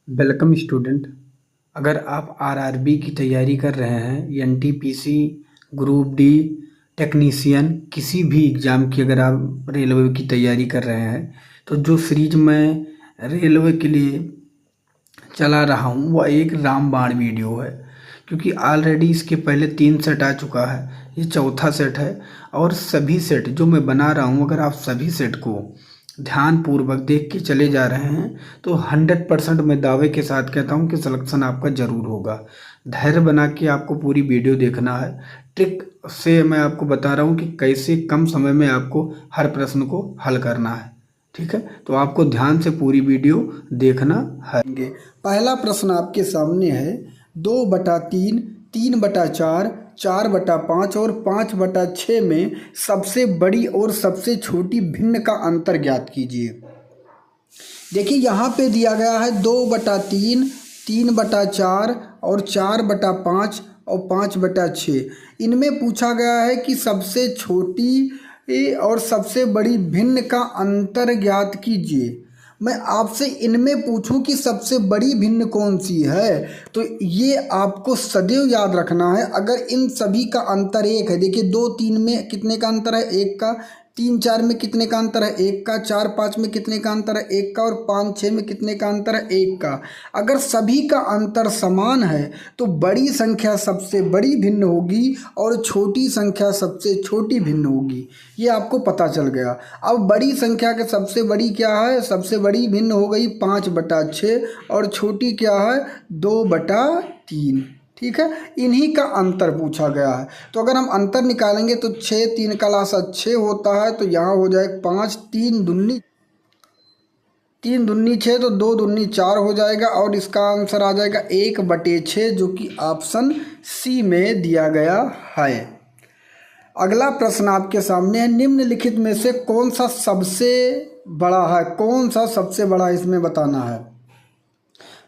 Welcome student. अगर आप RRB की तैयारी कर रहे हैं, एनटीपीसी, ग्रुप डी, टेक्नीशियन, किसी भी एग्ज़ाम की अगर आप रेलवे की तैयारी कर रहे हैं, तो जो सीरीज मैं रेलवे के लिए चला रहा हूँ वह एक रामबाण वीडियो है। क्योंकि ऑलरेडी इसके पहले 3 सेट आ चुका है, ये चौथा सेट है। और सभी सेट जो मैं बना रहा हूँ, अगर आप सभी सेट को ध्यानपूर्वक देख के चले जा रहे हैं तो 100% मैं दावे के साथ कहता हूँ कि सिलेक्शन आपका ज़रूर होगा। धैर्य बना के आपको पूरी वीडियो देखना है। ट्रिक से मैं आपको बता रहा हूँ कि कैसे कम समय में आपको हर प्रश्न को हल करना है। ठीक है, तो आपको ध्यान से पूरी वीडियो देखना है। पहला प्रश्न आपके सामने है, 2/3, 3/4, 4/5 और 5/6 में सबसे बड़ी और सबसे छोटी भिन्न का अंतर ज्ञात कीजिए। देखिए यहाँ पे दिया गया है 2/3, 3/4 और 4/5 और 5/6। इनमें पूछा गया है कि सबसे छोटी और सबसे बड़ी भिन्न का अंतर ज्ञात कीजिए। मैं आपसे इनमें पूछूं कि सबसे बड़ी भिन्न कौन सी है, तो ये आपको सदैव याद रखना है। अगर इन सभी का अंतर एक है, देखिए 2-3 में कितने का अंतर है, 1 का। 3-4 में कितने का अंतर है, 1 का। 4-5 में कितने का अंतर है, 1 का। और 5-6 में कितने का अंतर है, 1 का। अगर सभी का अंतर समान है तो बड़ी संख्या सबसे बड़ी भिन्न होगी और छोटी संख्या सबसे छोटी भिन्न होगी। ये आपको पता चल गया। अब बड़ी संख्या के सबसे बड़ी क्या है, सबसे बड़ी भिन्न हो गई 5/6 और छोटी क्या है 2/3। ठीक है, इन्हीं का अंतर पूछा गया है। तो अगर हम अंतर निकालेंगे तो 6, 3 का लासा 6 होता है, तो यहाँ हो जाए 5, 3 दूनी 6, तो 2 दूनी 4 हो जाएगा और इसका आंसर आ जाएगा 1/6, जो कि ऑप्शन सी में दिया गया है। अगला प्रश्न आपके सामने है, निम्नलिखित में से कौन सा सबसे बड़ा है, कौन सा सबसे बड़ा है इसमें बताना है।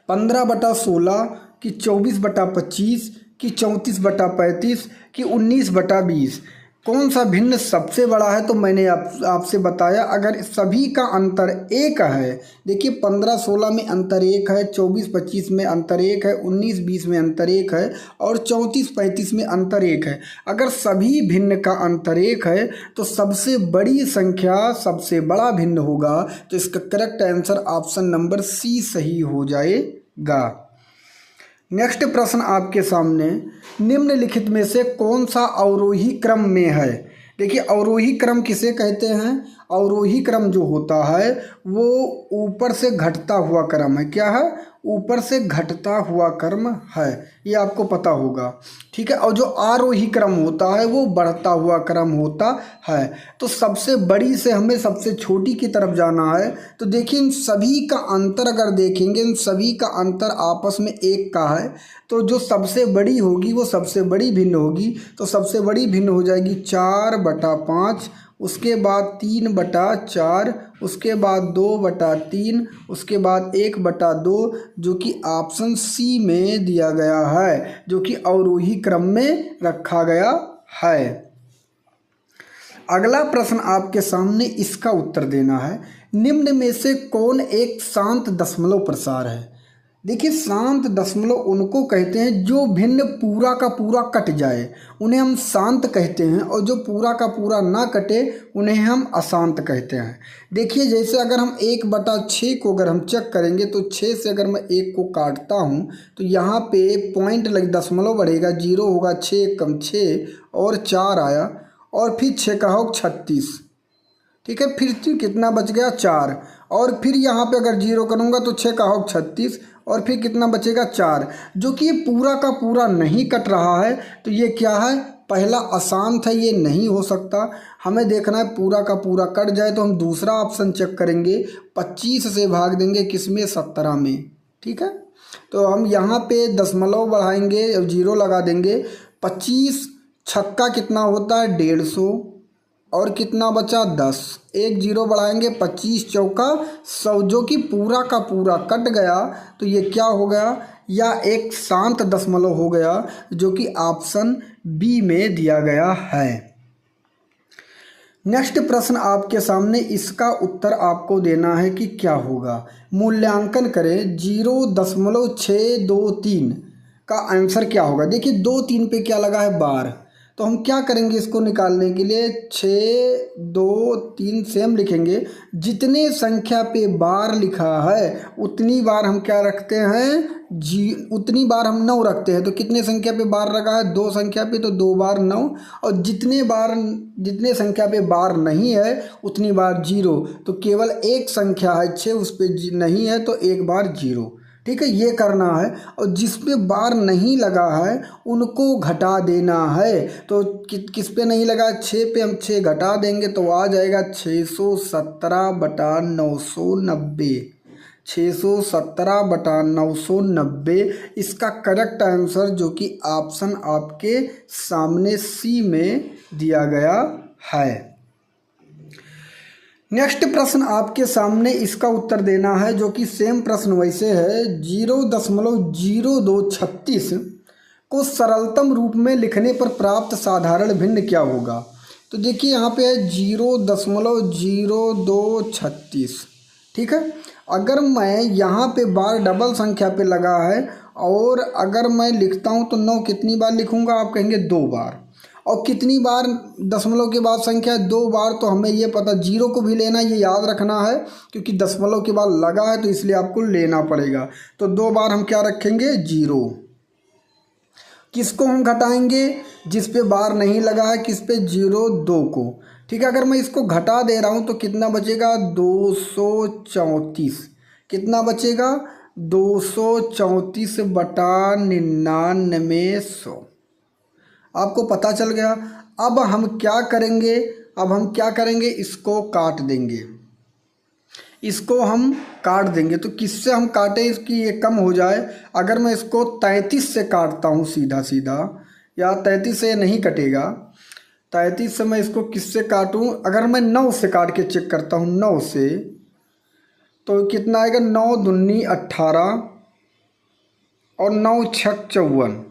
15/16 कि 24/25 कि 34/35 कि 19/20, कौन सा भिन्न सबसे बड़ा है। तो मैंने आपसे बताया, अगर सभी का अंतर एक है, देखिए 15-16 में अंतर एक है, 24-25 में अंतर एक है, 19-20 में अंतर एक है और 34-35 में अंतर एक है। अगर सभी भिन्न का अंतर एक है तो सबसे बड़ी संख्या सबसे बड़ा भिन्न होगा। तो इसका correct answer option number C सही हो जाएगा। नेक्स्ट प्रश्न आपके सामने, निम्नलिखित में से कौन सा अवरोही क्रम में है। देखिए अवरोही क्रम किसे कहते हैं, अवरोही क्रम जो होता है वो ऊपर से घटता हुआ क्रम है। क्या है, ऊपर से घटता हुआ क्रम है, ये आपको पता होगा। ठीक है, और जो आरोही क्रम होता है वो बढ़ता हुआ क्रम होता है। तो सबसे बड़ी से हमें सबसे छोटी की तरफ जाना है। तो देखिए इन सभी का अंतर अगर देखेंगे, इन सभी का अंतर आपस में एक का है, तो जो सबसे बड़ी होगी वो सबसे बड़ी भिन्न होगी। तो सबसे बड़ी भिन्न हो जाएगी 4/5, उसके बाद 3/4, उसके बाद 2/3, उसके बाद 1/2, जो कि ऑप्शन सी में दिया गया है, जो कि अवरोही क्रम में रखा गया है। अगला प्रश्न आपके सामने, इसका उत्तर देना है, निम्न में से कौन एक शांत दशमलव प्रसार है। देखिए शांत दशमलव उनको कहते हैं जो भिन्न पूरा का पूरा कट जाए, उन्हें हम शांत कहते हैं, और जो पूरा का पूरा ना कटे उन्हें हम अशांत कहते हैं। देखिए जैसे अगर हम 1/6 को अगर हम चेक करेंगे तो 6 से अगर मैं 1 को काटता हूँ तो यहाँ पे पॉइंट लग दशमलव बढ़ेगा, 0 होगा, 6 कम 6 और 4 आया, और फिर 6 का हो 36। ठीक है, फिर कितना बच गया 4, और फिर यहाँ पे अगर 0 करूँगा तो 6 का हो 36 और फिर कितना बचेगा 4, जो कि ये पूरा का पूरा नहीं कट रहा है। तो ये क्या है, पहला अशांत है, ये नहीं हो सकता। हमें देखना है पूरा का पूरा कट जाए, तो हम दूसरा ऑप्शन चेक करेंगे, 25 से भाग देंगे किसमें, 17 में। ठीक है, तो हम यहाँ पे दशमलव बढ़ाएंगे और 0 लगा देंगे। 25 छक्का कितना होता है 150, और कितना बचा 10, एक 0 बढ़ाएंगे, 25 चौका 100, जो कि पूरा का पूरा कट गया। तो ये क्या हो गया, या एक शांत दशमलव हो गया, जो कि ऑप्शन बी में दिया गया है। नेक्स्ट प्रश्न आपके सामने, इसका उत्तर आपको देना है कि क्या होगा। मूल्यांकन करें 0.623 का आंसर क्या होगा। देखिए 2 3 पे क्या लगा है, बार। तो हम क्या करेंगे इसको निकालने के लिए, 6 2 3 सेम लिखेंगे। जितने संख्या पे बार लिखा है उतनी बार हम क्या रखते हैं, उतनी बार हम 9 रखते हैं। तो कितने संख्या पे बार लगा है, 2 संख्या पे, तो 2 बार 9। और जितने संख्या पे बार नहीं है उतनी बार 0। तो केवल एक संख्या है 6, उस पर नहीं है तो एक बार 0। ठीक है, ये करना है। और जिस पे बार नहीं लगा है उनको घटा देना है। तो किस पे नहीं लगा, 6 पे हम 6 घटा देंगे तो आ जाएगा 617/990। 617/990 इसका करेक्ट आंसर, जो कि ऑप्शन आपके सामने सी में दिया गया है। नेक्स्ट प्रश्न आपके सामने, इसका उत्तर देना है, जो कि सेम प्रश्न वैसे है। 0.0236 को सरलतम रूप में लिखने पर प्राप्त साधारण भिन्न क्या होगा। तो देखिए यहाँ पे है 0.0236। ठीक है, अगर मैं यहाँ पे बार डबल संख्या पे लगा है और अगर मैं लिखता हूँ तो 9 कितनी बार लिखूँगा, आप कहेंगे 2 बार। और कितनी बार दशमलव के बाद संख्या है, 2 बार। तो हमें ये पता, 0 को भी लेना, ये याद रखना है क्योंकि दशमलव के बाद लगा है तो इसलिए आपको लेना पड़ेगा। तो 2 बार हम क्या रखेंगे, 0। किसको हम घटाएंगे, जिस पे बार नहीं लगा है, किस पे, 0 2 को। ठीक है, अगर मैं इसको घटा दे रहा हूँ तो कितना बचेगा, 234। कितना बचेगा, 234/9900। आपको पता चल गया। अब हम क्या करेंगे, इसको काट देंगे। इसको हम काट देंगे तो किससे हम काटें, इसकी ये कम हो जाए। अगर मैं इसको 33 से काटता हूँ सीधा सीधा, या 33 से नहीं कटेगा, 33 से मैं इसको किससे काटूँ, अगर मैं 9 से काट के चेक करता हूँ, 9 से, तो कितना आएगा, 9 दूनी 18 और 9 छक 54,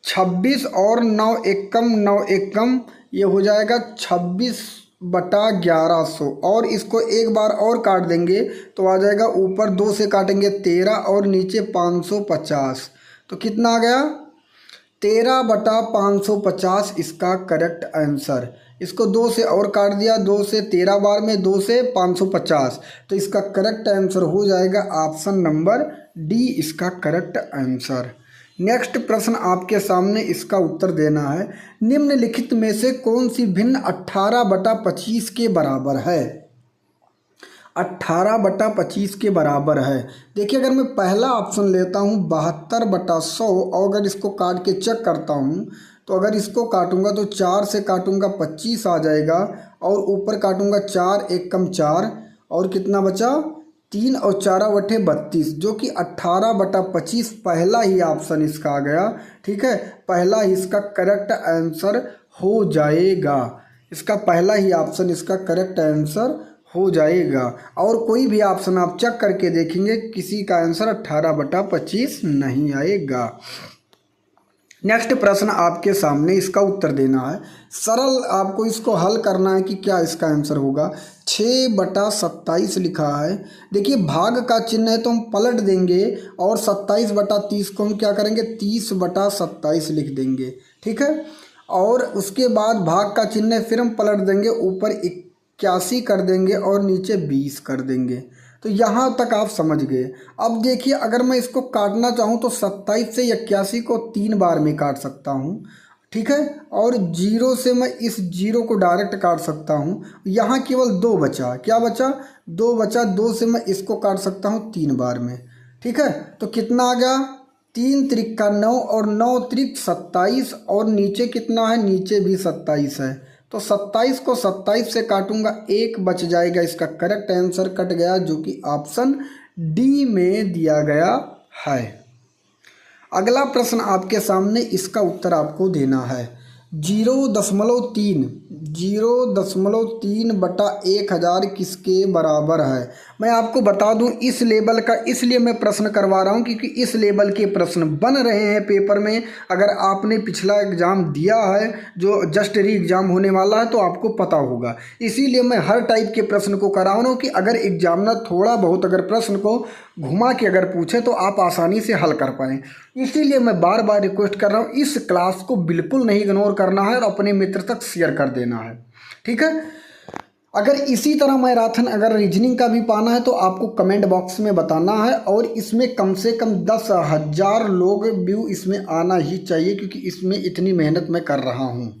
26 और 9 एकम ये हो जाएगा 26/1100। और इसको एक बार और काट देंगे तो आ जाएगा, ऊपर 2 से काटेंगे 13 और नीचे 550। तो कितना आ गया, 13/550 इसका करेक्ट आंसर। इसको 2 से और काट दिया, 2 से 13 बार में, 2 से 550। तो इसका करेक्ट आंसर हो जाएगा ऑप्शन नंबर डी, इसका करेक्ट आंसर। नेक्स्ट प्रश्न आपके सामने, इसका उत्तर देना है। निम्नलिखित में से कौन सी भिन्न 18/25 के बराबर है। 18/25 के बराबर है। देखिए अगर मैं पहला ऑप्शन लेता हूँ 72/100, और अगर इसको काट के चेक करता हूँ तो अगर इसको काटूंगा तो 4 से काटूंगा 25 आ जाएगा, और ऊपर काटूंगा 4 एकम 4, और कितना बचा, 3 और 4 बटे 32, जो कि 18/25 पहला ही ऑप्शन इसका आ गया। ठीक है, पहला ही इसका करेक्ट आंसर हो जाएगा। इसका पहला ही ऑप्शन इसका करेक्ट आंसर हो जाएगा। और कोई भी ऑप्शन आप चेक करके देखेंगे, किसी का आंसर 18/25 नहीं आएगा। नेक्स्ट प्रश्न आपके सामने, इसका उत्तर देना है। सरल आपको इसको हल करना है कि क्या इसका आंसर होगा। 6/27 लिखा है। देखिए भाग का चिन्ह है तो हम पलट देंगे, और 27/30 को हम क्या करेंगे, 30/27 लिख देंगे। ठीक है, और उसके बाद भाग का चिन्ह है, फिर हम पलट देंगे, ऊपर 81 कर देंगे और नीचे 20 कर देंगे। तो यहाँ तक आप समझ गए। अब देखिए अगर मैं इसको काटना चाहूँ तो 27 से 81 को 3 बार में काट सकता हूँ। ठीक है, और 0 से मैं इस 0 को डायरेक्ट काट सकता हूँ। यहाँ केवल 2 बचा, क्या बचा, 2 बचा। 2 से मैं इसको काट सकता हूँ 3 बार में। ठीक है, तो कितना आ गया, 3 त्रिक 9 और 9 त्रिक 27, और नीचे कितना है, नीचे भी 27 है। तो 27 को 27 से काटूंगा, 1 बच जाएगा। इसका करेक्ट आंसर कट गया, जो कि ऑप्शन डी में दिया गया है। अगला प्रश्न आपके सामने, इसका उत्तर आपको देना है। 0.3 0.3/1000 किसके बराबर है। मैं आपको बता दूं इस लेवल का इसलिए मैं प्रश्न करवा रहा हूं क्योंकि इस लेवल के प्रश्न बन रहे हैं पेपर में। अगर आपने पिछला एग्ज़ाम दिया है जो जस्ट री एग्ज़ाम होने वाला है तो आपको पता होगा। इसीलिए मैं हर टाइप के प्रश्न को करा रहा हूँ कि अगर एग्जामिनर थोड़ा बहुत अगर प्रश्न को घुमा के अगर पूछे तो आप आसानी से हल कर पाएँ। इसीलिए मैं बार बार रिक्वेस्ट कर रहा हूँ इस क्लास को बिल्कुल नहीं इग्नोर करना है और अपने मित्र तक शेयर कर देना है, ठीक है। अगर इसी तरह मैराथन अगर रीजनिंग का भी पाना है तो आपको कमेंट बॉक्स में बताना है और इसमें कम से कम 10,000 लोग व्यू इसमें आना ही चाहिए क्योंकि इसमें इतनी मेहनत मैं कर रहा हूँ।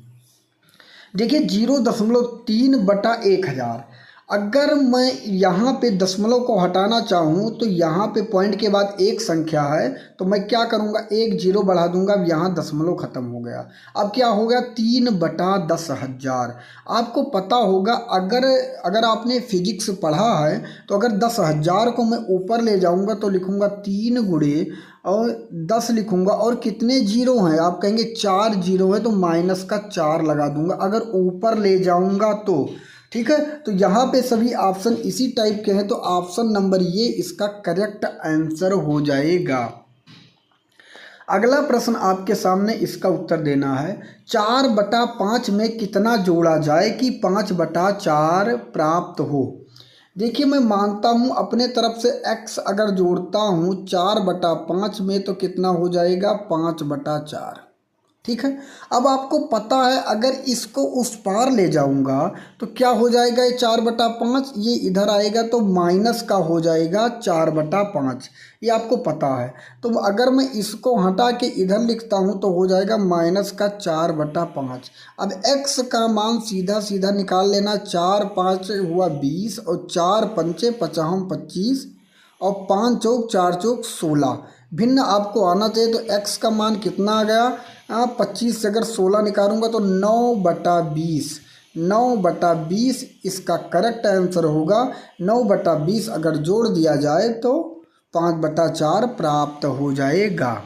देखिए 0.3/1000 अगर मैं यहाँ पे दशमलव को हटाना चाहूँ तो यहाँ पे पॉइंट के बाद एक संख्या है तो मैं क्या करूँगा, एक जीरो बढ़ा दूंगा। अब यहाँ दशमलव खत्म हो गया। अब क्या हो गया 3/10,000। आपको पता होगा अगर आपने फिजिक्स पढ़ा है तो अगर 10,000 को मैं ऊपर ले जाऊँगा तो लिखूँगा 3 गुणे और 10 लिखूँगा और कितने जीरो हैं आप कहेंगे 4 जीरो है तो माइनस का 4 लगा दूंगा अगर ऊपर ले जाऊँगा तो, ठीक है। तो यहाँ पे सभी ऑप्शन इसी टाइप के हैं तो ऑप्शन नंबर ये इसका करेक्ट आंसर हो जाएगा। अगला प्रश्न आपके सामने इसका उत्तर देना है 4/5 में कितना जोड़ा जाए कि 5/4 प्राप्त हो। देखिए मैं मानता हूँ अपने तरफ से x अगर जोड़ता हूँ 4/5 में तो कितना हो जाएगा 5/4, ठीक है। अब आपको पता है अगर इसको उस पार ले जाऊंगा तो क्या हो जाएगा, ये 4/5 ये इधर आएगा तो माइनस का हो जाएगा 4/5, ये आपको पता है। तो अगर मैं इसको हटा के इधर लिखता हूं तो हो जाएगा माइनस का 4/5। अब x का मान सीधा सीधा निकाल लेना, 4 5 हुआ 20 और 4 पंचे 25 और 5 चौक 4 चौक 16। भिन्न आपको आना चाहिए तो x का मान कितना आ गया, 25 से अगर 16 निकालूंगा तो 9/20। 9/20 इसका करेक्ट आंसर होगा। 9/20 अगर जोड़ दिया जाए तो 5/4 प्राप्त हो जाएगा।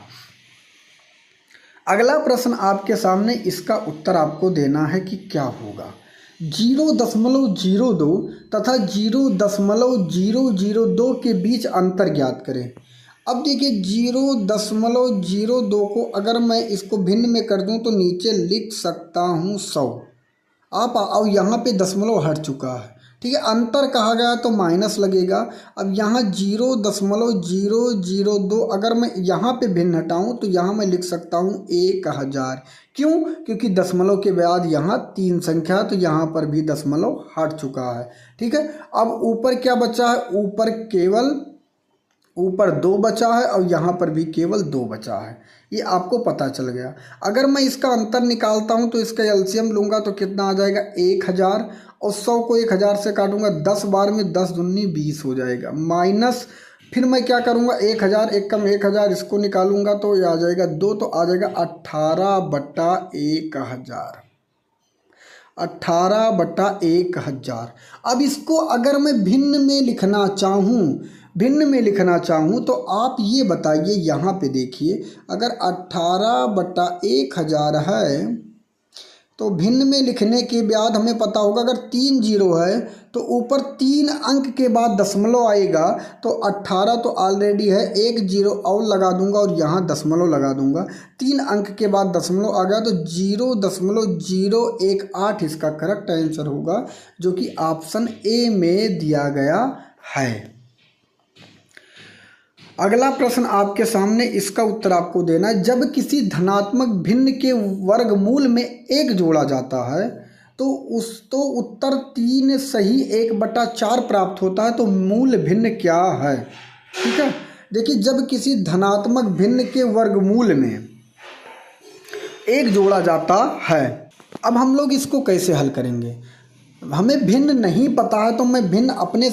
अगला प्रश्न आपके सामने इसका उत्तर आपको देना है कि क्या होगा। 0.02 तथा 0.002 के बीच अंतर ज्ञात करें। अब देखिए 0.02 को अगर मैं इसको भिन्न में कर दूं तो नीचे लिख सकता हूं 100। आप और यहाँ पे दशमलव हट चुका है, ठीक है। अंतर कहा गया तो माइनस लगेगा। अब यहाँ 0.002 अगर मैं यहाँ पे भिन्न हटाऊं तो यहाँ मैं लिख सकता हूँ 1000। क्यों, क्योंकि दशमलव के बाद यहाँ 3 संख्या तो यहाँ पर भी दशमलव हट चुका है, ठीक है। अब ऊपर क्या बचा है, ऊपर 2 बचा है और यहाँ पर भी केवल 2 बचा है, ये आपको पता चल गया। अगर मैं इसका अंतर निकालता हूँ तो इसका एलसीएम लूँगा तो कितना आ जाएगा 1000 और 100 को 1000 से काटूंगा 10 बार में 10 दूनी 20 हो जाएगा। माइनस फिर मैं क्या करूँगा 1000 एक कम 1000 इसको निकालूंगा तो ये आ जाएगा 2 तो आ जाएगा 18/1000। 18/1000। अब इसको अगर मैं भिन्न में लिखना चाहूँ तो आप ये बताइए, यहाँ पे देखिए अगर 18/1000 है तो भिन्न में लिखने के बाद हमें पता होगा अगर 3 जीरो है तो ऊपर 3 अंक के बाद दशमलव आएगा तो 18 तो ऑलरेडी है, 1 जीरो और लगा दूंगा और यहाँ दशमलव लगा दूंगा। 3 अंक के बाद दशमलव आ गया तो 0.018 इसका करेक्ट आंसर होगा जो कि ऑप्शन ए में दिया गया है। अगला प्रश्न आपके सामने इसका उत्तर आपको देना है। जब किसी धनात्मक भिन्न के वर्गमूल में 1 जोड़ा जाता है तो उत्तर 3 सही 1/4 प्राप्त होता है, तो मूल भिन्न क्या है, ठीक है। देखिए जब किसी धनात्मक भिन्न के वर्गमूल में 1 जोड़ा जाता है, अब हम लोग इसको कैसे हल करेंगे। हमें भिन्न नहीं पता है तो मैं भिन्न अपने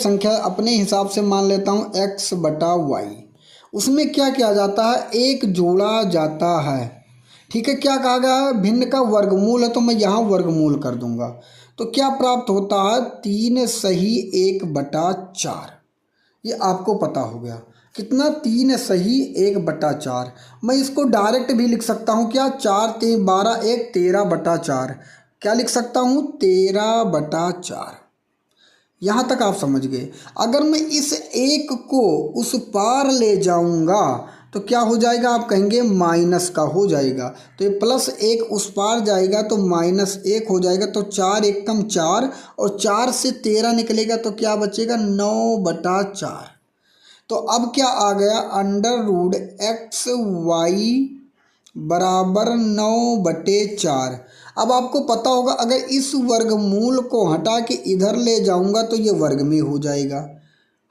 हिसाब से मान लेता हूँ x/y। उसमें क्या किया जाता है, 1 जोड़ा जाता है, ठीक है। क्या कहा गया है, भिन्न का वर्गमूल है तो मैं यहाँ वर्गमूल कर दूंगा तो क्या प्राप्त होता है 3 सही 1/4। ये आपको पता हो गया। कितना 3 सही 1/4। मैं इसको डायरेक्ट भी लिख सकता हूँ क्या, 4 3 12 1 13/4। क्या लिख सकता हूँ, 13/4। यहाँ तक आप समझ गए। अगर मैं इस एक को उस पार ले जाऊंगा तो क्या हो जाएगा, आप कहेंगे माइनस का हो जाएगा। तो ये +1 उस पार जाएगा तो -1 हो जाएगा। तो 4 एकम 4 और 4 से 13 निकलेगा तो क्या बचेगा, 9/4। तो अब क्या आ गया, √xy बराबर 9/4। अब आपको पता होगा अगर इस वर्गमूल को हटा के इधर ले जाऊंगा तो ये वर्ग में हो जाएगा।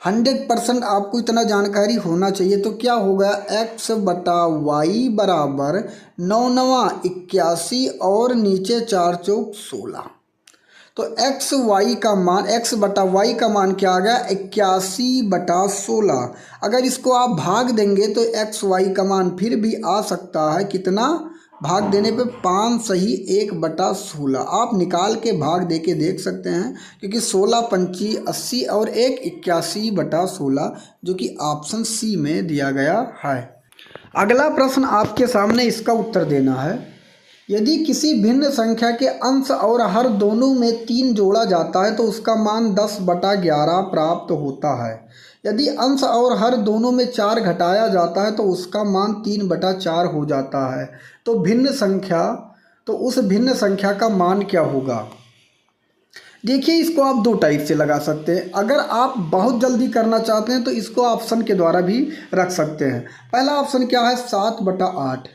100% आपको इतना जानकारी होना चाहिए। तो क्या होगा, x/y बराबर 9 9 81 और नीचे 4 चौक 16। तो x/y का मान क्या आ गया, 81/16। अगर इसको आप भाग देंगे तो xy का मान फिर भी आ सकता है कितना, भाग देने पे 5 सही 1/16। आप निकाल के भाग दे के देख सकते हैं, क्योंकि 16 पंची 80 और 1 81/16, जो कि ऑप्शन सी में दिया गया है। अगला प्रश्न आपके सामने, इसका उत्तर देना है। यदि किसी भिन्न संख्या के अंश और हर दोनों में 3 जोड़ा जाता है तो उसका मान 10/11 प्राप्त होता है। यदि अंश और हर दोनों में 4 घटाया जाता है तो उसका मान 3/4 हो जाता है। तो उस भिन्न संख्या का मान क्या होगा। देखिए, इसको आप 2 टाइप से लगा सकते हैं। अगर आप बहुत जल्दी करना चाहते हैं तो इसको ऑप्शन के द्वारा भी रख सकते हैं। पहला ऑप्शन क्या है, 7/8।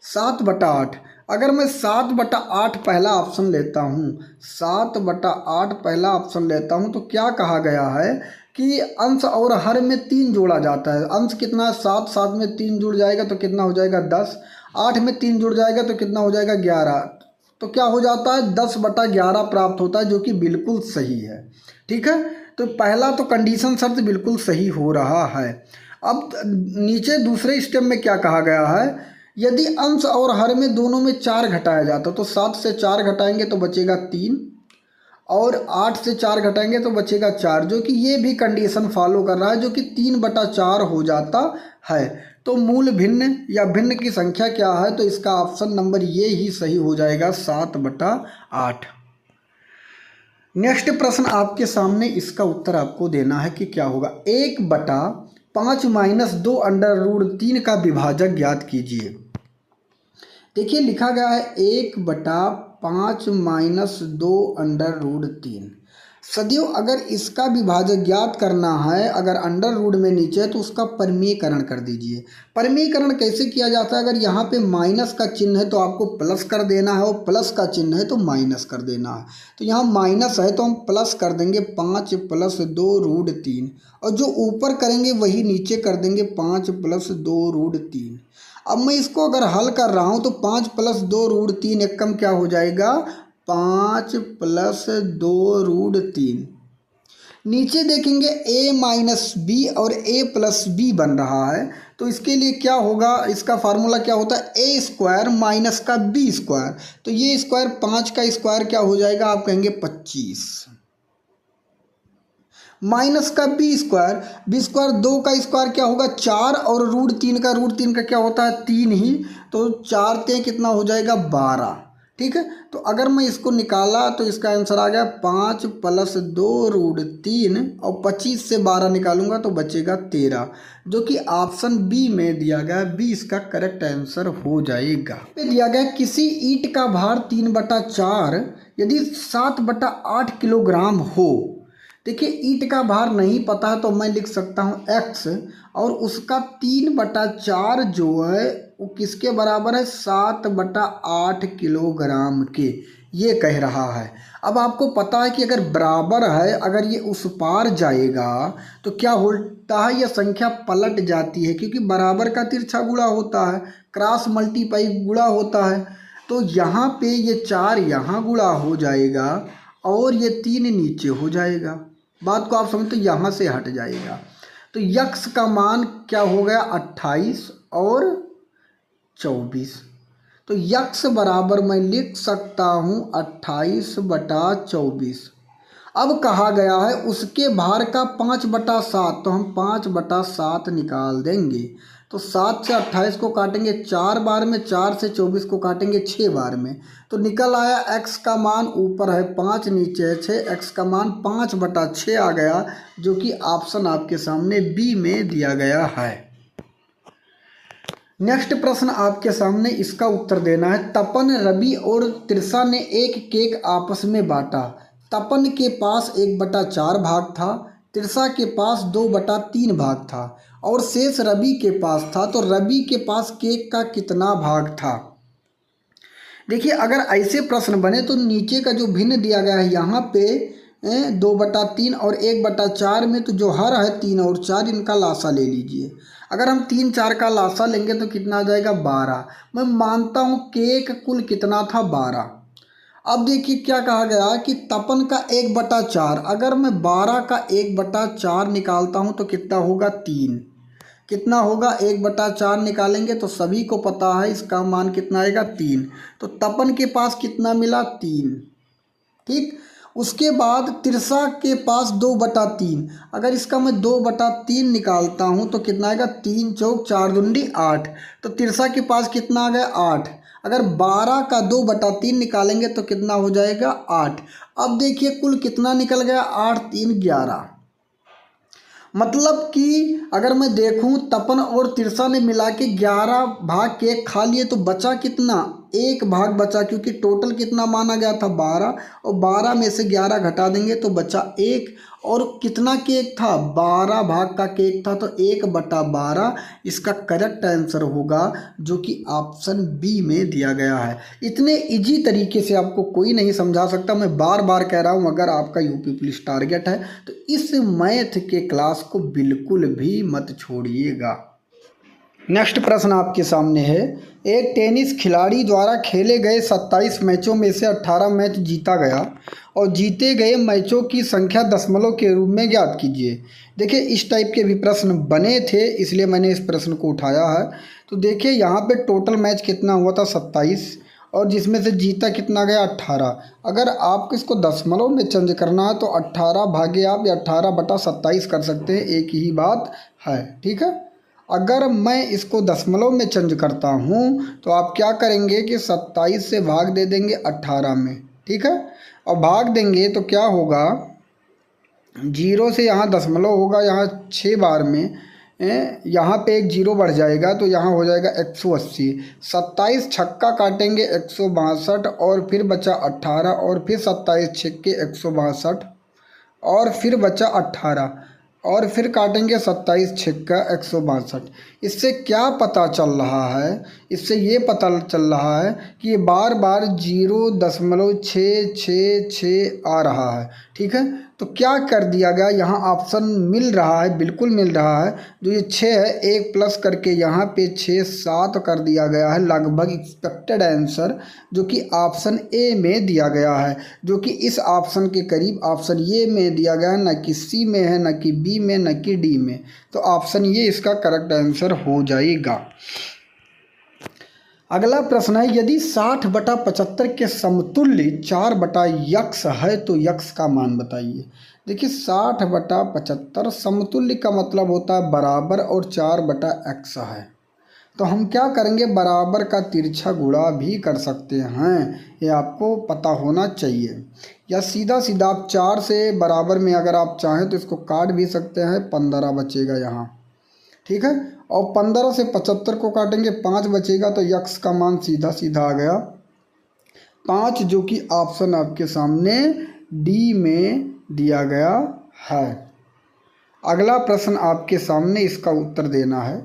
7/8। अगर मैं 7/8 पहला ऑप्शन लेता हूँ, 7/8 पहला ऑप्शन लेता हूँ, तो क्या कहा गया है कि अंश और हर में 3 जोड़ा जाता है। अंश कितना है, 7, 7 में 3 जुड़ जाएगा तो कितना हो जाएगा, 10। 8 में 3 जुड़ जाएगा तो कितना हो जाएगा, 11। तो क्या हो जाता है, 10/11 प्राप्त होता है, जो कि बिल्कुल सही है। ठीक है, तो पहला तो कंडीशन शर्त बिल्कुल सही हो रहा है। अब नीचे दूसरे स्टेप में क्या कहा गया है, यदि अंश और हर में दोनों में 4 घटाया जाता है तो 7 से 4 घटाएंगे तो बचेगा 3 और 8 से 4 घटाएंगे तो बचेगा 4, जो कि ये भी कंडीशन फॉलो कर रहा है, जो कि 3/4 हो जाता है। तो मूल भिन्न या भिन्न की संख्या क्या है, तो इसका ऑप्शन नंबर ये ही सही हो जाएगा, 7/8। नेक्स्ट प्रश्न आपके सामने, इसका उत्तर आपको देना है कि क्या होगा। 1/5 - 2 √3 का विभाजक ज्ञात कीजिए। देखिए, लिखा गया है 1/5 - 2 √3। सदियों अगर इसका विभाजक ज्ञात करना है, अगर अंडर रूट में नीचे है तो उसका परिमेयकरण कर दीजिए। परिमेयकरण कैसे किया जाता है, अगर यहाँ पे माइनस का चिन्ह है तो आपको प्लस कर देना है, और प्लस का चिन्ह है तो माइनस कर देना है। तो यहाँ माइनस है तो हम प्लस कर देंगे, 5 + 2 √3, और जो ऊपर करेंगे वही नीचे कर देंगे, 5 + 2 √3। अब मैं इसको अगर हल कर रहा हूँ तो 5 + 2 √3 एकम क्या हो जाएगा, 5 + 2 √3। नीचे देखेंगे a - b और a + b बन रहा है, तो इसके लिए क्या होगा, इसका फार्मूला क्या होता है, a² - का b²। तो ये स्क्वायर 5 का स्क्वायर क्या हो जाएगा, आप कहेंगे 25, माइनस का b²। 2 का स्क्वायर क्या होगा, 4, और √3 का क्या होता है, 3 ही। तो 4 ते कितना हो जाएगा, 12। ठीक है, तो अगर मैं इसको निकाला तो इसका आंसर आ गया 5 + 2 √3, और 25 से 12 निकालूंगा तो बचेगा 13, जो कि ऑप्शन बी में दिया गया, बी इसका करेक्ट आंसर हो जाएगा। पे दिया गया किसी ईंट का भार 3/4 यदि 7/8 किलोग्राम हो। देखिए, ईंट का भार नहीं पता है तो मैं लिख सकता हूँ x, और उसका 3/4 जो है वो किसके बराबर है, 7/8 किलोग्राम के, ये कह रहा है। अब आपको पता है कि अगर बराबर है, अगर ये उस पार जाएगा तो क्या होता है, यह संख्या पलट जाती है, क्योंकि बराबर का तिरछा गुणा होता है, क्रॉस मल्टीप्लाई गुणा होता है। तो यहाँ पे ये 4 यहाँ गुणा हो जाएगा और ये 3 नीचे हो जाएगा। बात को आप समझते, यहाँ से हट जाएगा। तो यक्स का मान क्या हो गया, 28 और 24। तो यक्स बराबर मैं लिख सकता हूँ 28/24। अब कहा गया है उसके भार का 5/7, तो हम 5/7 निकाल देंगे। तो 7 से 28 को काटेंगे 4 बार में, 4 से 24 को काटेंगे 6 बार में, तो निकल आया x का मान ऊपर है 5 नीचे है 6, x का मान 5/6 आ गया, जो कि ऑप्शन आपके सामने बी में दिया गया है। नेक्स्ट प्रश्न आपके सामने, इसका उत्तर देना है। तपन, रवि और तिरसा ने एक केक आपस में बांटा। तपन के पास 1/4 भाग था, तिरसा के पास 2/3 भाग था और शेष रवि के पास था, तो रवि के पास केक का कितना भाग था? देखिए, अगर ऐसे प्रश्न बने तो नीचे का जो भिन्न दिया गया है यहाँ पे 2/3 और 1/4 में, तो जो हर है 3 और 4, इनका लासा ले लीजिए। अगर हम 3 4 का लासा लेंगे तो कितना आ जाएगा 12। मैं मानता हूँ केक कुल कितना था 12। अब देखिए क्या कहा गया कि तपन का 1/4, अगर मैं 12 का 1/4 निकालता हूँ तो कितना होगा 3। कितना होगा 1/4 निकालेंगे तो सभी को पता है इसका मान कितना आएगा 3। तो तपन के पास कितना मिला 3। ठीक, उसके बाद तिरसा के पास 2/3, अगर इसका मैं 2/3 निकालता हूँ तो कितना आएगा 3 चौक 4 दूनी 8, तो तिरसा के पास कितना आ गया 8। अगर 12 का 2/3 निकालेंगे तो कितना हो जाएगा 8। अब देखिए कुल कितना निकल गया 8 3 11। मतलब कि अगर मैं देखूं तपन और तिरसा ने मिला के 11 भाग केक खा लिए, तो बचा कितना 1 भाग बचा, क्योंकि टोटल कितना माना गया था 12, और 12 में से 11 घटा देंगे तो बचा 1। और कितना केक था 12 भाग का केक था, तो 1/12 इसका करेक्ट आंसर होगा, जो कि ऑप्शन बी में दिया गया है। इतने इजी तरीके से आपको कोई नहीं समझा सकता। मैं बार बार कह रहा हूँ, अगर आपका यूपी पुलिस टारगेट है तो इस मैथ के क्लास को बिल्कुल भी मत छोड़िएगा। नेक्स्ट प्रश्न आपके सामने है। एक टेनिस खिलाड़ी द्वारा खेले गए 27 मैचों में से 18 मैच जीता गया और जीते गए मैचों की संख्या दशमलव के रूप में ज्ञात कीजिए। देखिए, इस टाइप के भी प्रश्न बने थे, इसलिए मैंने इस प्रश्न को उठाया है। तो देखिए यहाँ पे टोटल मैच कितना हुआ था 27, और जिसमें से जीता कितना गया 18। अगर आपको इसको दशमलव में चेंज करना है तो 18 भागे आप या 18/27 कर सकते हैं, एक ही बात है। ठीक है, अगर मैं इसको दशमलव में चेंज करता हूँ तो आप क्या करेंगे कि 27 से भाग दे देंगे 18 में। ठीक है, और भाग देंगे तो क्या होगा, 0 से यहाँ दशमलव होगा, यहाँ 6 बार में यहाँ पे एक 0 बढ़ जाएगा, तो यहाँ हो जाएगा 180। 27 छक्का काटेंगे 162, और फिर बचा 18, और फिर 27 छक्के 162, और फिर बचा 18, और फिर काटेंगे 27 छक्का 162। इससे क्या पता चल रहा है, इससे ये पता चल रहा है कि ये बार बार 0.666 आ रहा है। ठीक है, तो क्या कर दिया गया, यहाँ ऑप्शन मिल रहा है, बिल्कुल मिल रहा है। जो ये 6 है, 1 प्लस करके यहाँ पे 6 7 कर दिया गया है, लगभग एक्सपेक्टेड आंसर, जो कि ऑप्शन ए में दिया गया है, जो कि इस ऑप्शन के करीब ऑप्शन ए में दिया गया है, न कि सी में है, न कि बी में, न कि डी में। तो ऑप्शन ये इसका करेक्ट आंसर हो जाएगा। अगला प्रश्न है, यदि 60/75 के समतुल्य 4/x है तो x का मान बताइए। देखिए, 60/75 समतुल्य का मतलब होता है बराबर, और 4/x है, तो हम क्या करेंगे, बराबर का तिरछा गुणा भी कर सकते हैं, ये आपको पता होना चाहिए। या सीधा सीधा आप 4 से बराबर में अगर आप चाहें तो इसको काट भी सकते हैं, 15 बचेगा यहाँ। ठीक है, और 15 से 75 को काटेंगे 5 बचेगा, तो यक्स का मान सीधा सीधा आ गया 5, जो कि ऑप्शन आपके सामने डी में दिया गया है। अगला प्रश्न आपके सामने, इसका उत्तर देना है।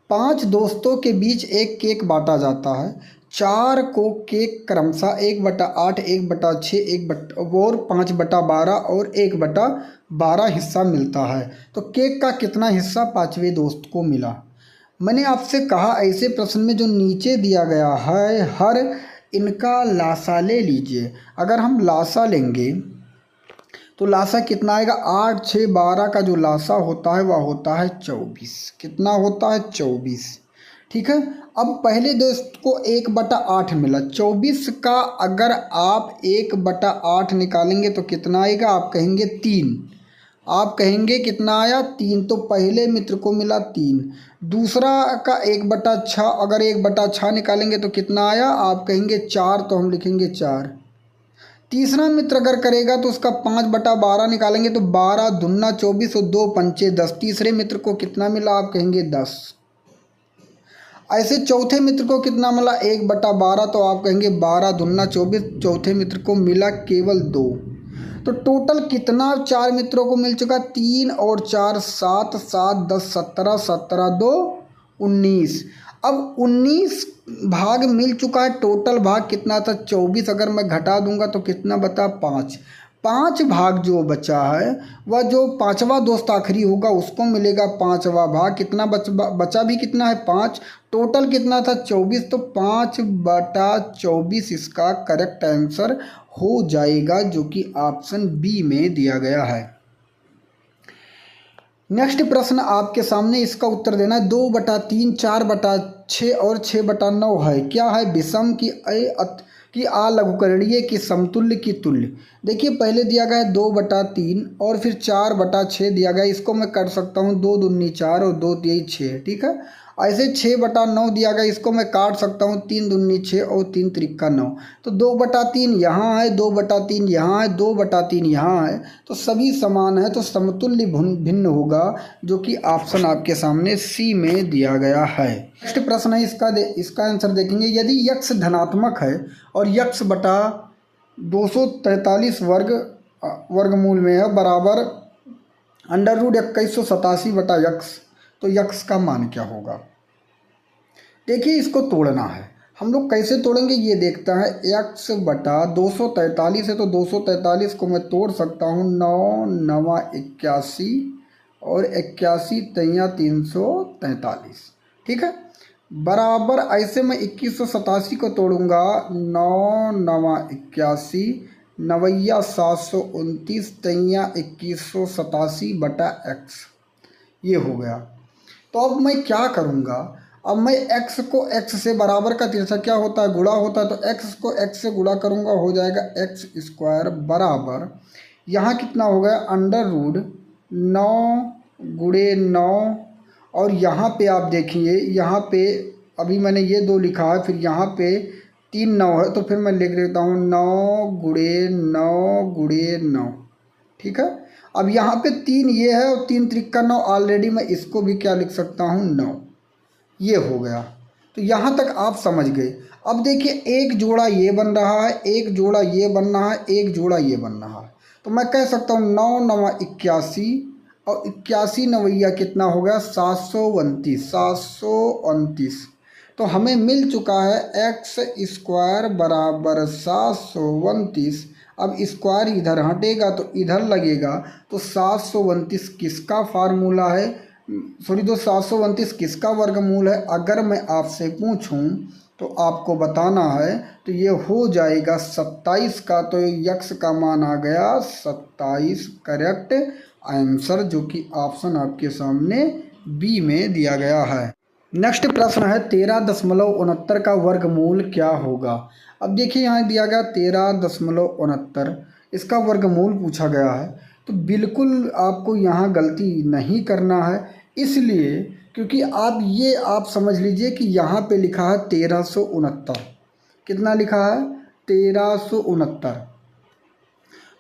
5 दोस्तों के बीच एक केक बांटा जाता है। 4 को केक क्रमशः 1/8, 1/6, 5/12 और 1/12 हिस्सा मिलता है, तो केक का कितना हिस्सा 5वें दोस्त को मिला। मैंने आपसे कहा ऐसे प्रश्न में जो नीचे दिया गया है हर इनका लासा ले लीजिए। अगर हम लासा लेंगे तो लासा कितना आएगा, 8 6 12 का जो लासा होता है वह होता है 24। कितना होता है 24। ठीक है। अब पहले दोस्त को 1/8 मिला, 24 का अगर आप 1/8 निकालेंगे तो कितना आएगा, आप कहेंगे 3। आप कहेंगे कितना आया, 3। तो पहले मित्र को मिला 3। दूसरा का 1/6 अगर 1/6 निकालेंगे तो कितना आया, आप कहेंगे 4, तो हम लिखेंगे 4। तीसरा मित्र अगर करेगा तो उसका 5/12 निकालेंगे तो 12 दूना 24 और 2 पंचे 10। तीसरे मित्र को कितना मिला, आप कहेंगे 10। ऐसे चौथे मित्र को कितना मिला, 1/12, तो आप कहेंगे 12 दूना 24। चौथे मित्र को मिला केवल 2। तो टोटल कितना 4 मित्रों को मिल चुका, 3 और 4 7, 7 10 17, 17 2 19। अब 19 भाग मिल चुका है। टोटल भाग कितना था, 24। अगर मैं घटा दूंगा तो कितना बता, 5। 5 भाग जो बचा है वह जो पांचवा दोस्त आखिरी होगा उसको मिलेगा 5वां भाग। कितना बचा भी कितना है, 5। टोटल कितना था, 24। तो 5/24 इसका करेक्ट आंसर हो जाएगा, जो कि ऑप्शन बी में दिया गया है। नेक्स्ट प्रश्न आपके सामने, इसका उत्तर देना है। 2/3, 4/6 और 6/9 है। क्या है, विषम की अलघुकरणीय की समतुल्य की तुल्य। देखिए पहले दिया गया है 2/3 और फिर 4/6 दिया गया है। इसको मैं कर सकता हूँ 2 दूनी 4 और 2 तिहाई 6, ठीक है। ऐसे 6/9 दिया गया, इसको मैं काट सकता हूँ 3 दूनी 6 और 3 त्रिका 9। तो 2/3 यहाँ है, 2/3 यहाँ है, 2/3 यहाँ है, तो सभी समान है, तो समतुल्य भिन्न होगा, जो कि ऑप्शन आपके सामने सी में दिया गया है। नेक्स्ट प्रश्न है, इसका आंसर देखेंगे। यदि यक्स धनात्मक है और यक्स बटा 243 वर्गमूल में है बराबर √2187/यक्स, तो यक्स का मान क्या होगा। देखिए इसको तोड़ना है, हम लोग कैसे तोड़ेंगे ये देखता है। यक्स बटा 243 है, तो 243 को मैं तोड़ सकता हूँ 9 9 81 और 81 3 343, ठीक है। बराबर ऐसे मैं 2187 को तोड़ूंगा 9 9 81 9 729 3 2187/x, ये हो गया। तो अब मैं क्या करूँगा, अब मैं x को x से बराबर का तिरछा क्या होता है, गुणा होता है, तो x को x से गुणा करूँगा, हो जाएगा x² बराबर, यहाँ कितना हो गया, √9 × 9, और यहाँ पे आप देखिए, यहाँ पे अभी मैंने ये 2 लिखा है, फिर यहाँ पे 3 9 है, तो फिर मैं लिख देता हूँ 9 × 9 × 9, ठीक है। अब यहाँ पे 3 ये है और 3 त्रिका 9, ऑलरेडी मैं इसको भी क्या लिख सकता हूँ 9, ये हो गया। तो यहाँ तक आप समझ गए। अब देखिए एक जोड़ा ये बन रहा है, एक जोड़ा ये बन रहा है, एक जोड़ा ये बन रहा है, तो मैं कह सकता हूँ 9 9 81 और 81 9 कितना हो गया, 729। तो हमें मिल चुका है x² बराबर 729। अब स्क्वायर इधर हटेगा तो इधर लगेगा, तो 729 किसका फार्मूला है, सॉरी 729 किसका वर्गमूल है। अगर मैं आपसे पूछूं तो आपको बताना है, तो ये हो जाएगा 27 का, तो यक्स का मान आ गया 27 करेक्ट आंसर, जो कि ऑप्शन आपके सामने बी में दिया गया है। नेक्स्ट प्रश्न है 13.69 का वर्गमूल क्या होगा। अब देखिए यहाँ दिया गया 13.69, इसका वर्गमूल पूछा गया है, तो बिल्कुल आपको यहाँ गलती नहीं करना है, इसलिए क्योंकि आप समझ लीजिए कि यहाँ पे लिखा है 1369, कितना लिखा है 1369,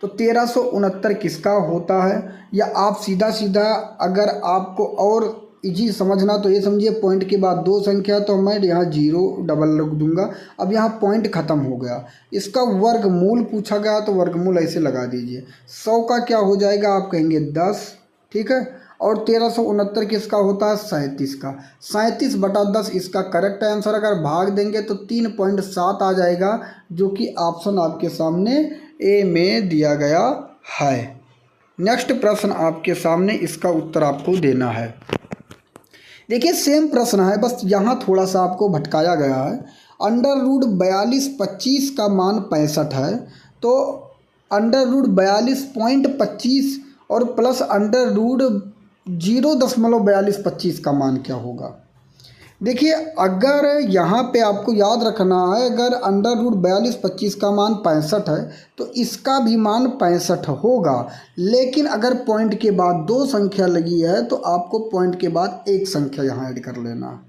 तो 1369 किसका होता है, या आप सीधा सीधा अगर आपको और इजी समझना तो ये समझिए पॉइंट के बाद 2 संख्या, तो मैं यहाँ 0 डबल रख दूंगा। अब यहाँ पॉइंट ख़त्म हो गया, इसका वर्गमूल पूछा गया तो वर्गमूल ऐसे लगा दीजिए। 100 का क्या हो जाएगा, आप कहेंगे 10, ठीक है। और 1369 किसका होता है, 37 का। 37/10 इसका करेक्ट आंसर। अगर भाग देंगे तो 3.7 आ जाएगा, जो कि ऑप्शन आपके सामने ए में दिया गया है। नेक्स्ट प्रश्न आपके सामने, इसका उत्तर आपको देना है। देखिए सेम प्रश्न है, बस यहाँ थोड़ा सा आपको भटकाया गया है। √42.25 का मान 65 है, तो √42.25 और प्लस √0.4225 का मान क्या होगा। देखिए अगर यहाँ पे आपको याद रखना है, अगर अंडर रूट 42/25 का मान 65 है तो इसका भी मान 65 होगा। लेकिन अगर पॉइंट के बाद 2 संख्या लगी है तो आपको पॉइंट के बाद 1 संख्या यहाँ ऐड कर लेना।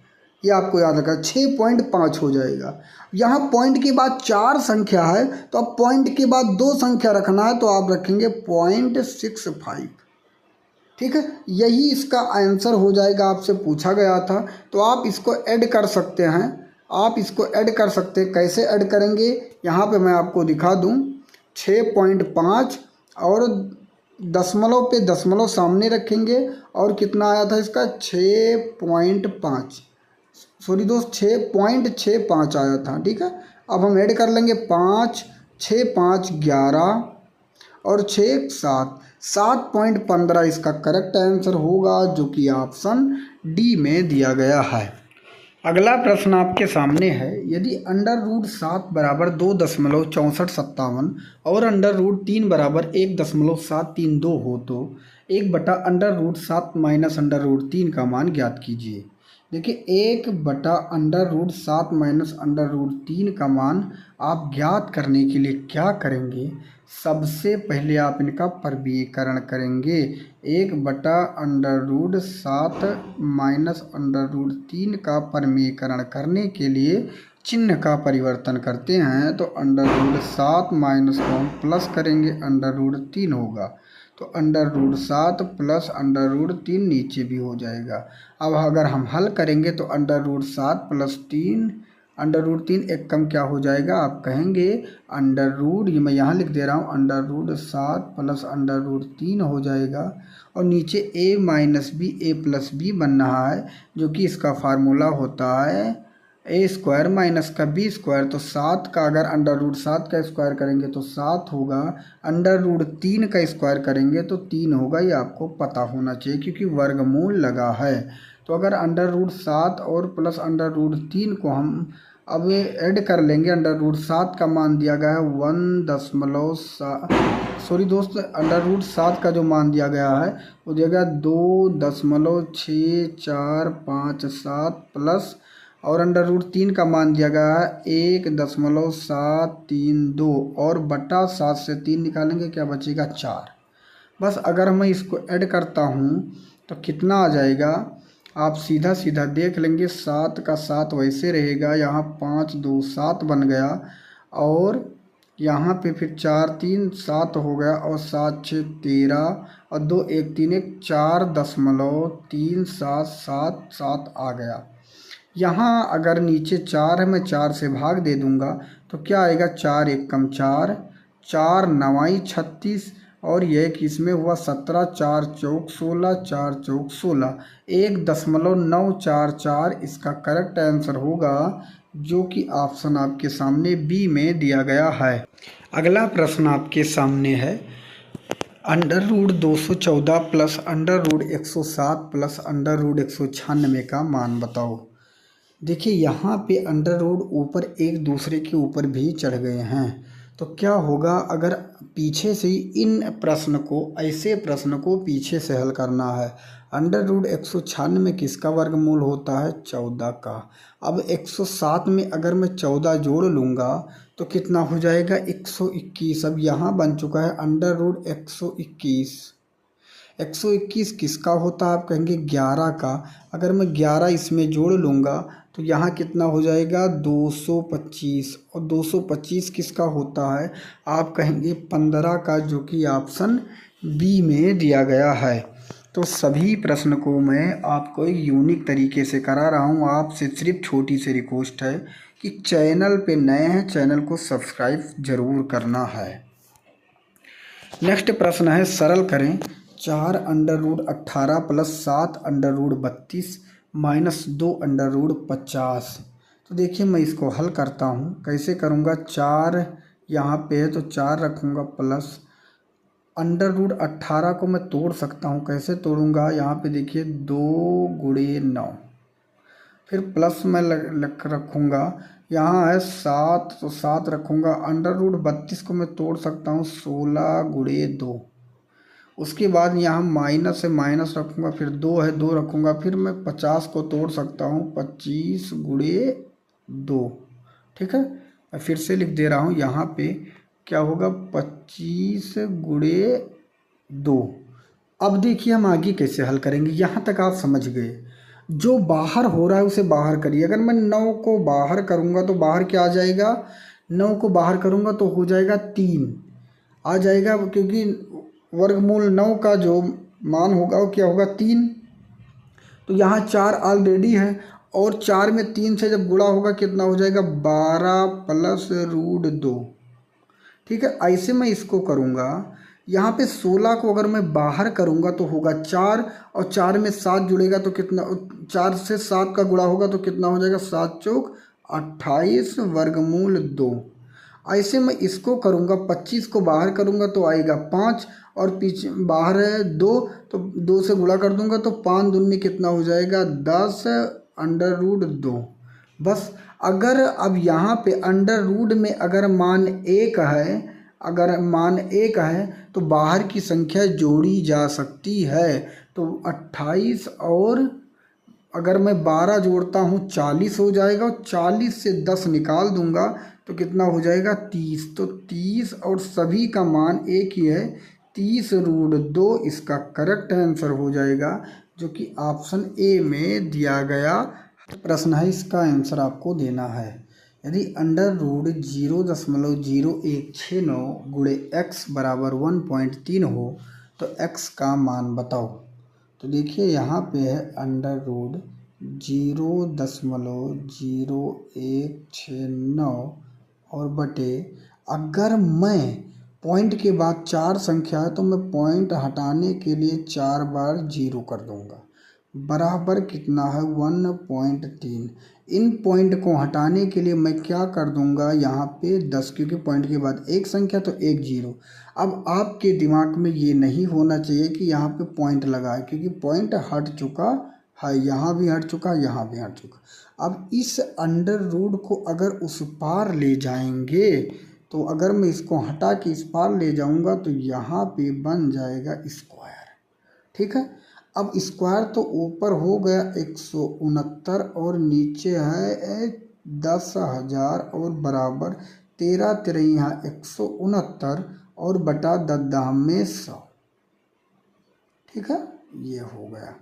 ये आपको याद रखना, 6.5 हो जाएगा। यहाँ पॉइंट के बाद 4 संख्या है तो अब पॉइंट के बाद 2 संख्या रखना है तो आप रखेंगे 0.65। ठीक है, यही इसका आंसर हो जाएगा। आपसे पूछा गया था तो आप इसको ऐड कर सकते हैं। आप इसको ऐड कर सकते हैं, कैसे ऐड करेंगे यहाँ पे मैं आपको दिखा दूँ। 6.5 और दशमलव पे दशमलव सामने रखेंगे और कितना आया था इसका 6.5, सॉरी दोस्त 6.65 आया था। ठीक है, अब हम ऐड कर लेंगे 5, 6, 5, 11 और 6, 7, 7.15 इसका करेक्ट आंसर होगा, जो कि ऑप्शन डी में दिया गया है। अगला प्रश्न आपके सामने है, यदि अंडर रूट 7 बराबर 2.6457 और अंडर रूट 3 बराबर 1.732 हो तो 1/√7 माइनस अंडर रूट 3 का मान ज्ञात कीजिए। देखिए 1/√7 माइनस अंडर रूट 3 का मान आप ज्ञात करने के लिए क्या करेंगे, सबसे पहले आप इनका परवीकरण करेंगे। 1/√7 माइनस अंडर रूट 3 का परमीकरण करने के लिए चिन्ह का परिवर्तन करते हैं तो अंडर रूट 7 माइनस को हम प्लस करेंगे, अंडर रूट 3 होगा। तो under root 7 plus under root 3 नीचे भी हो जाएगा। अब अगर हम हल करेंगे तो under root 7 plus 3, under root 3 एक कम क्या हो जाएगा, आप कहेंगे अंडर रूट, ये मैं यहाँ लिख दे रहा हूँ, under root 7 plus under root 3 हो जाएगा। और नीचे a minus B A plus B बन रहा है, जो कि इसका फार्मूला होता है ए स्क्वायर माइनस का बी स्क्वायर। तो 7 का अगर अंडर रूट 7 का स्क्वायर करेंगे तो 7 होगा, अंडर रूट 3 का स्क्वायर करेंगे तो 3 होगा। ये आपको पता होना चाहिए क्योंकि वर्गमूल लगा है। तो अगर अंडर रूट 7 और प्लस अंडर रूट 3 को हम अब ऐड कर लेंगे, अंडर रूट 7 का मान दिया गया है 1.7, सॉरी दोस्त, अंडर रूट 7 का जो मान दिया गया है वो दिया गया 2.6457 प्लस, और अंडर रूट 3 का मान दिया गया है 1.732 और बटा 7 से 3 निकालेंगे, क्या बचेगा 4। बस अगर मैं इसको ऐड करता हूँ तो कितना आ जाएगा, आप सीधा सीधा देख लेंगे। 7 का 7 वैसे रहेगा, यहाँ 5 2 7 बन गया, और यहाँ पे फिर 4 3 7 हो गया, और 7 6 13 और 2 1 3 1 4.377 आ गया। यहाँ अगर नीचे 4 है, मैं 4 से भाग दे दूंगा तो क्या आएगा, 4 1 कम 4, 4 9 36 और यह किस में हुआ 17, 4 चौक 16, 4 चौक 16, 1.944 इसका करेक्ट आंसर होगा, जो कि ऑप्शन आपके सामने बी में दिया गया है। अगला प्रश्न आपके सामने है, under root 214 plus under root 107 plus under root 196 का मान बताओ। देखिए यहाँ पे अंडर रूट ऊपर एक दूसरे के ऊपर भी चढ़ गए हैं, तो क्या होगा, अगर पीछे से इन प्रश्न को, ऐसे प्रश्न को पीछे से हल करना है। अंडर रूट 196 किसका वर्गमूल होता है, 14 का। अब 107 में अगर मैं 14 जोड़ लूँगा तो कितना हो जाएगा, 121। अब यहाँ बन चुका है अंडर रूट 121। 121 किसका होता है, आप कहेंगे 11 का। अगर मैं 11 इसमें जोड़ लूँगा तो यहाँ कितना हो जाएगा, 225, और 225 किसका होता है, आप कहेंगे 15 का, जो कि ऑप्शन बी में दिया गया है। तो सभी प्रश्न को मैं आपको एक यूनिक तरीके से करा रहा हूँ। आपसे सिर्फ छोटी सी रिक्वेस्ट है कि चैनल पे नए हैं, चैनल को सब्सक्राइब जरूर करना है। नेक्स्ट प्रश्न है, सरल करें 4 under root 18 plus 7 under root 32 minus 2 under root 50। तो देखिए मैं इसको हल करता हूँ, कैसे करूँगा, 4 यहाँ पे है तो 4 रखूँगा प्लस अंडर रूट 18 को मैं तोड़ सकता हूँ, कैसे तोड़ूँगा, यहाँ पे देखिए 2 गुणे 9, फिर प्लस मैं रखूँगा, यहाँ है 7 तो 7 रखूँगा। अंडर रूट 32 को मैं तोड़ सकता हूँ 16 गुणे 2, उसके बाद यहाँ माइनस से माइनस रखूँगा, फिर 2 है 2 रखूँगा, फिर मैं 50 को तोड़ सकता हूँ 25 गुणे 2। ठीक है, मैं फिर से लिख दे रहा हूँ, यहाँ पे क्या होगा 25 गुणे 2। अब देखिए हम आगे कैसे हल करेंगे, यहाँ तक आप समझ गए। जो बाहर हो रहा है उसे बाहर करिए। अगर मैं 9 को बाहर करूँगा तो बाहर क्या आ जाएगा, 9 को बाहर करूँगा तो हो जाएगा 3 आ जाएगा, क्योंकि वर्गमूल 9 का जो मान होगा वो क्या होगा 3। तो यहाँ 4 ऑलरेडी है, और 4 में 3 से जब गुणा होगा कितना हो जाएगा 12 प्लस रूट 2। ठीक है, ऐसे मैं इसको करूँगा। यहाँ पे 16 को अगर मैं बाहर करूँगा तो होगा 4, और 4 में 7 जुड़ेगा तो कितना, 4 से 7 का गुणा होगा तो कितना हो जाएगा 7 चौक 28 वर्गमूल 2। ऐसे मैं इसको करूँगा, 25 को बाहर करूँगा तो आएगा 5, और पीछे बाहर है 2 तो 2 से गुणा कर दूंगा तो 5 दूनी कितना हो जाएगा 10 अंडर रूट 2। बस। अगर अब यहाँ पे अंडर रूट में अगर मान 1 है, अगर मान 1 है तो बाहर की संख्या जोड़ी जा सकती है। तो 28 और अगर मैं 12 जोड़ता हूँ 40 हो जाएगा, और 40 से 10 निकाल दूंगा तो कितना हो जाएगा 30। तो 30 और सभी का मान एक ही है, 30 रूट 2 इसका करेक्ट आंसर हो जाएगा, जो कि ऑप्शन ए में दिया गया प्रश्न है। इसका आंसर आपको देना है। यदि अंडर रूट 0.0169 गुणे एक्स बराबर 1.3 हो तो एक्स का मान बताओ। तो देखिए यहाँ पे है अंडर रूट 0.0169 और बटे, अगर मैं पॉइंट के बाद 4 संख्या है तो मैं पॉइंट हटाने के लिए 4 बार 0 कर दूंगा, बराबर कितना है 1.3। इन पॉइंट को हटाने के लिए मैं क्या कर दूंगा यहाँ पे 10, क्योंकि पॉइंट के बाद एक संख्या तो एक 0। अब आपके दिमाग में ये नहीं होना चाहिए कि यहाँ पे पॉइंट लगाए, क्योंकि पॉइंट हट चुका है, यहाँ भी हट चुका है, यहाँ भी हट चुका। अब इस अंडर रूट को अगर उस पार ले जाएंगे, तो अगर मैं इसको हटा के इस पार ले जाऊंगा तो यहाँ पे बन जाएगा स्क्वायर। ठीक है, अब स्क्वायर तो ऊपर हो गया 169 और नीचे है 10,000 और बराबर 13 तिरैया 169 और बटा 10 में 100। ठीक है, ये हो गया।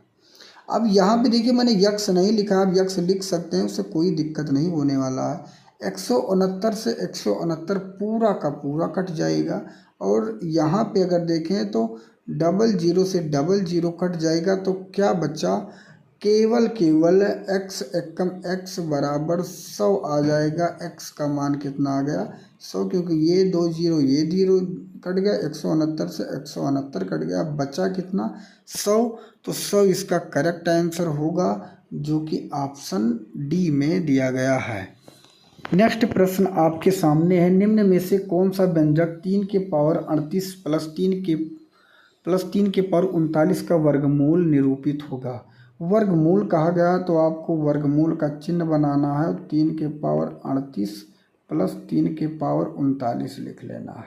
अब यहाँ पे देखिए मैंने यक्स नहीं लिखा, आप यक्स लिख सकते हैं, उससे कोई दिक्कत नहीं होने वाला है। 169 से 169 पूरा का पूरा कट जाएगा, और यहाँ पे अगर देखें तो 00 से 00 कट जाएगा, तो क्या बचा केवल x एकम x बराबर 100 आ जाएगा। x का मान कितना आ गया 100, क्योंकि ये 2 0 ये 0 कट गया, 169 से 169 कट गया, बचा कितना 100। तो 100 इसका करेक्ट आंसर होगा, जो कि ऑप्शन डी में दिया गया है। नेक्स्ट प्रश्न आपके सामने है, निम्न में से कौन सा व्यंजक 3 के पावर 38 प्लस 3 के पावर 39 का वर्गमूल निरूपित होगा। वर्गमूल कहा गया तो आपको वर्गमूल का चिन्ह बनाना है, 3 के पावर 38 प्लस 3 के पावर 39 लिख लेना है।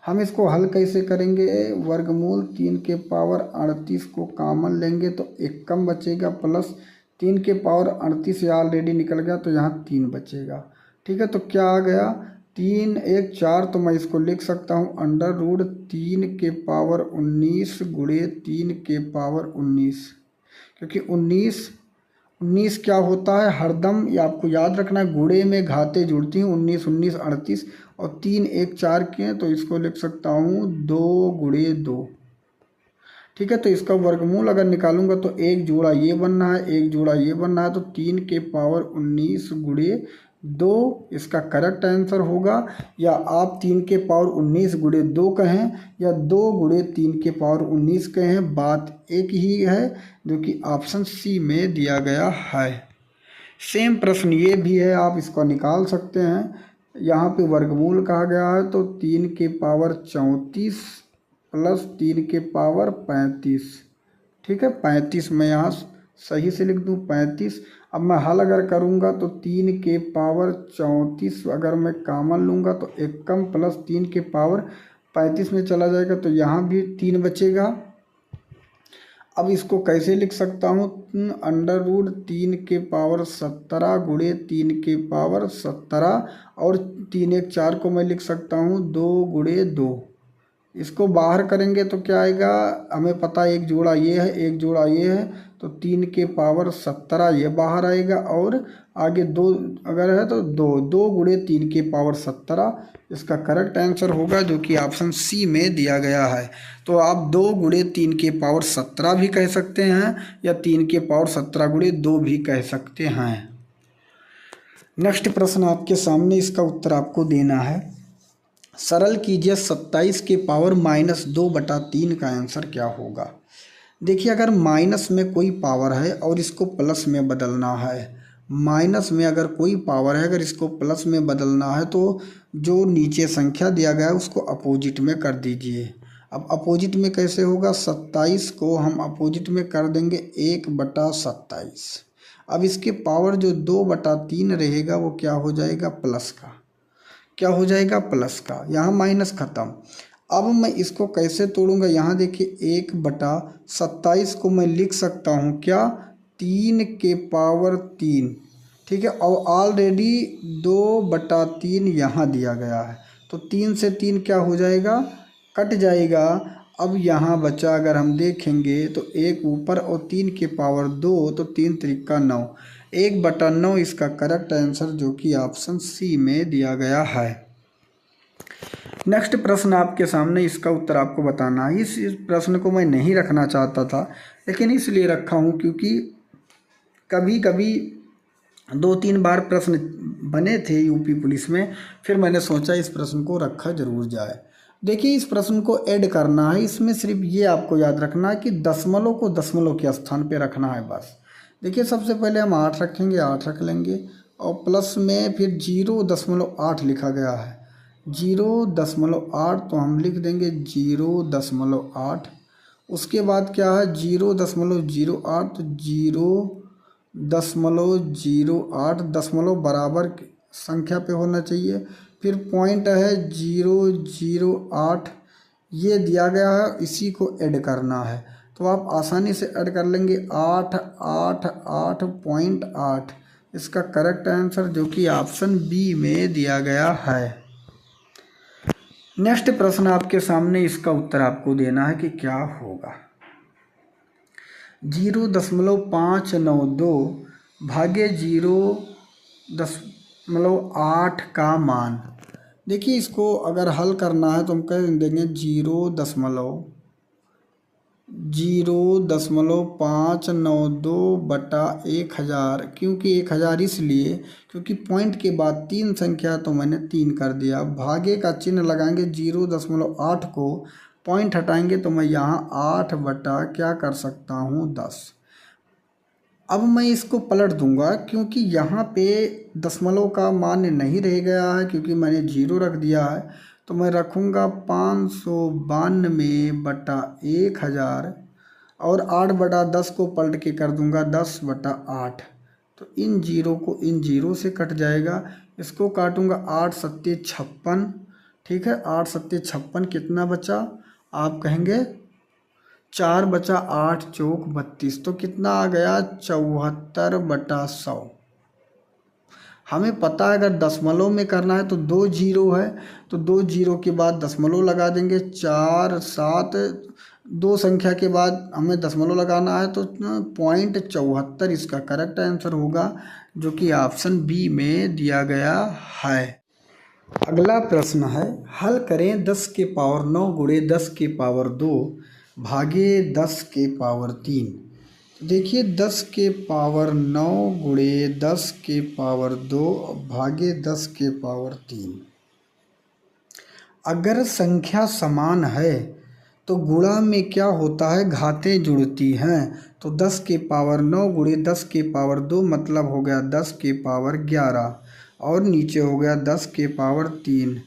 हम इसको हल कैसे करेंगे, वर्गमूल 3 के पावर 38 को कॉमन लेंगे तो एक कम बचेगा, प्लस 3 के पावर 38 यहाँ ऑलरेडी निकल गया तो यहाँ 3 बचेगा। ठीक है, तो क्या आ गया 3 1 4, तो मैं इसको लिख सकता हूँ अंडर रूट 3 के पावर 19 गुणे 3 के पावर 19, क्योंकि 19 क्या होता है हरदम, ये आपको याद रखना है, गुणे में घाते जुड़ती हैं, 19 19 38 और 3 1 4 के हैं, तो इसको लिख सकता हूँ 2 गुणे 2। ठीक है, तो इसका वर्गमूल अगर निकालूंगा तो एक जोड़ा ये बनना है, एक जोड़ा ये बनना है, तो 3 के पावर 19 गुणे 2 इसका करेक्ट आंसर होगा। या आप 3 के पावर 19 गुणे 2 कहें या 2 गुणे 3 के पावर 19 कहें, बात एक ही है, जो कि ऑप्शन सी में दिया गया है। सेम प्रश्न ये भी है, आप इसको निकाल सकते हैं। यहाँ पे वर्गमूल कहा गया है तो 3 के पावर 34 प्लस 3 के पावर 35। ठीक है, 35 मैं यहाँ सही से लिख दूँ 35। अब मैं हल अगर करूँगा तो 3 के पावर 34 अगर मैं कॉमन लूँगा तो एक कम प्लस 3 के पावर 35 में चला जाएगा तो यहाँ भी 3 बचेगा। अब इसको कैसे लिख सकता हूँ, अंडर रूट 3 के पावर 17 गुणे 3 के पावर 17 और 3 1 4 को मैं लिख सकता हूँ 2 गुणे 2। इसको बाहर करेंगे तो क्या आएगा, हमें पता है एक जोड़ा ये है एक जोड़ा ये है, तो 3 के पावर 17 ये बाहर आएगा और आगे 2 अगर है तो 2 गुणे 3 के पावर 17 इसका करेक्ट आंसर होगा, जो कि ऑप्शन सी में दिया गया है। तो आप 2 गुणे 3 के पावर 17 भी कह सकते हैं या 3 के पावर 17 गुणे 2 भी कह सकते हैं। नेक्स्ट प्रश्न आपके सामने, इसका उत्तर आपको देना है। सरल कीजिए 27 के पावर -2/3 का आंसर क्या होगा। देखिए अगर माइनस में कोई पावर है और इसको प्लस में बदलना है, माइनस में अगर कोई पावर है अगर इसको प्लस में बदलना है तो जो नीचे संख्या दिया गया है उसको अपोजिट में कर दीजिए। अब अपोजिट में कैसे होगा, 27 को हम अपोजिट में कर देंगे 1/27। अब इसके पावर जो 2/3 रहेगा वो क्या हो जाएगा, प्लस का, क्या हो जाएगा, प्लस का। यहाँ माइनस खत्म। अब मैं इसको कैसे तोड़ूंगा, यहाँ देखिए 1/27 को मैं लिख सकता हूँ क्या, 3 के पावर 3, ठीक है। और ऑलरेडी 2/3 यहाँ दिया गया है तो 3 से 3 क्या हो जाएगा, कट जाएगा। अब यहाँ बचा अगर हम देखेंगे तो 1 ऊपर और 3 के पावर 2 तो 3 त्रिका 9, 1/9 इसका करेक्ट आंसर, जो कि ऑप्शन सी में दिया गया है। नेक्स्ट प्रश्न आपके सामने, इसका उत्तर आपको बताना है। इस प्रश्न को मैं नहीं रखना चाहता था लेकिन इसलिए रखा हूँ क्योंकि कभी कभी 2-3 बार प्रश्न बने थे यूपी पुलिस में, फिर मैंने सोचा इस प्रश्न को रखा जरूर जाए। देखिए इस प्रश्न को ऐड करना है, इसमें सिर्फ ये आपको याद रखना है कि दशमलव को दशमलव के स्थान पे रखना है बस। देखिए सबसे पहले हम 8 रखेंगे, 8 रख लेंगे और प्लस में फिर 0.8 लिखा गया है, 0.8 तो हम लिख देंगे 0.8। उसके बाद क्या है 0.08 तो 0.08, दशमलव बराबर संख्या पे होना चाहिए। फिर पॉइंट है 0.08 ये दिया गया है, इसी को ऐड करना है तो आप आसानी से ऐड कर लेंगे 888.8। इसका करेक्ट आंसर जो कि ऑप्शन बी में दिया गया है। नेक्स्ट प्रश्न आपके सामने, इसका उत्तर आपको देना है कि क्या होगा। 0.592 भागे 0.8 का मान। देखिए इसको अगर हल करना है तो हम कह देंगे 0.592/1000, क्योंकि 1000 इसलिए क्योंकि पॉइंट के बाद 3 संख्या तो मैंने 3 कर दिया, भागे का चिन्ह लगाएंगे 0.8 को, पॉइंट हटाएंगे तो मैं यहाँ 8 बटा क्या कर सकता हूँ 10। अब मैं इसको पलट दूंगा क्योंकि यहाँ पे दशमलव का मान नहीं रह गया है क्योंकि मैंने 0 रख दिया है, तो मैं रखूँगा 592/1000 और 8/10 को पलट के कर दूंगा 10/8। तो इन 0 को इन 0 से कट जाएगा, इसको काटूंगा 8 सत्ते 56, ठीक है। 8 सत्ते 56 कितना बचा, आप कहेंगे 4 बचा, 8 चौक 32, तो कितना आ गया 74/100। हमें पता है अगर दशमलव में करना है तो 2 0 है तो 2 0 के बाद दशमलव लगा देंगे, 4 7 2 संख्या के बाद हमें दशमलव लगाना है तो 0.74 इसका करेक्ट आंसर होगा, जो कि ऑप्शन बी में दिया गया है। अगला प्रश्न है, हल करें 10 के पावर 9 गुणे 10 के पावर 2 भागे 10 के पावर 3। देखिए 10 के पावर 9 गुणे 10 के पावर 2 भागे 10 के पावर 3। अगर संख्या समान है तो गुणा में क्या होता है, घातें जुड़ती हैं। तो 10 के पावर 9 गुणे 10 के पावर 2 मतलब हो गया 10 के पावर 11 और नीचे हो गया 10 के पावर 3।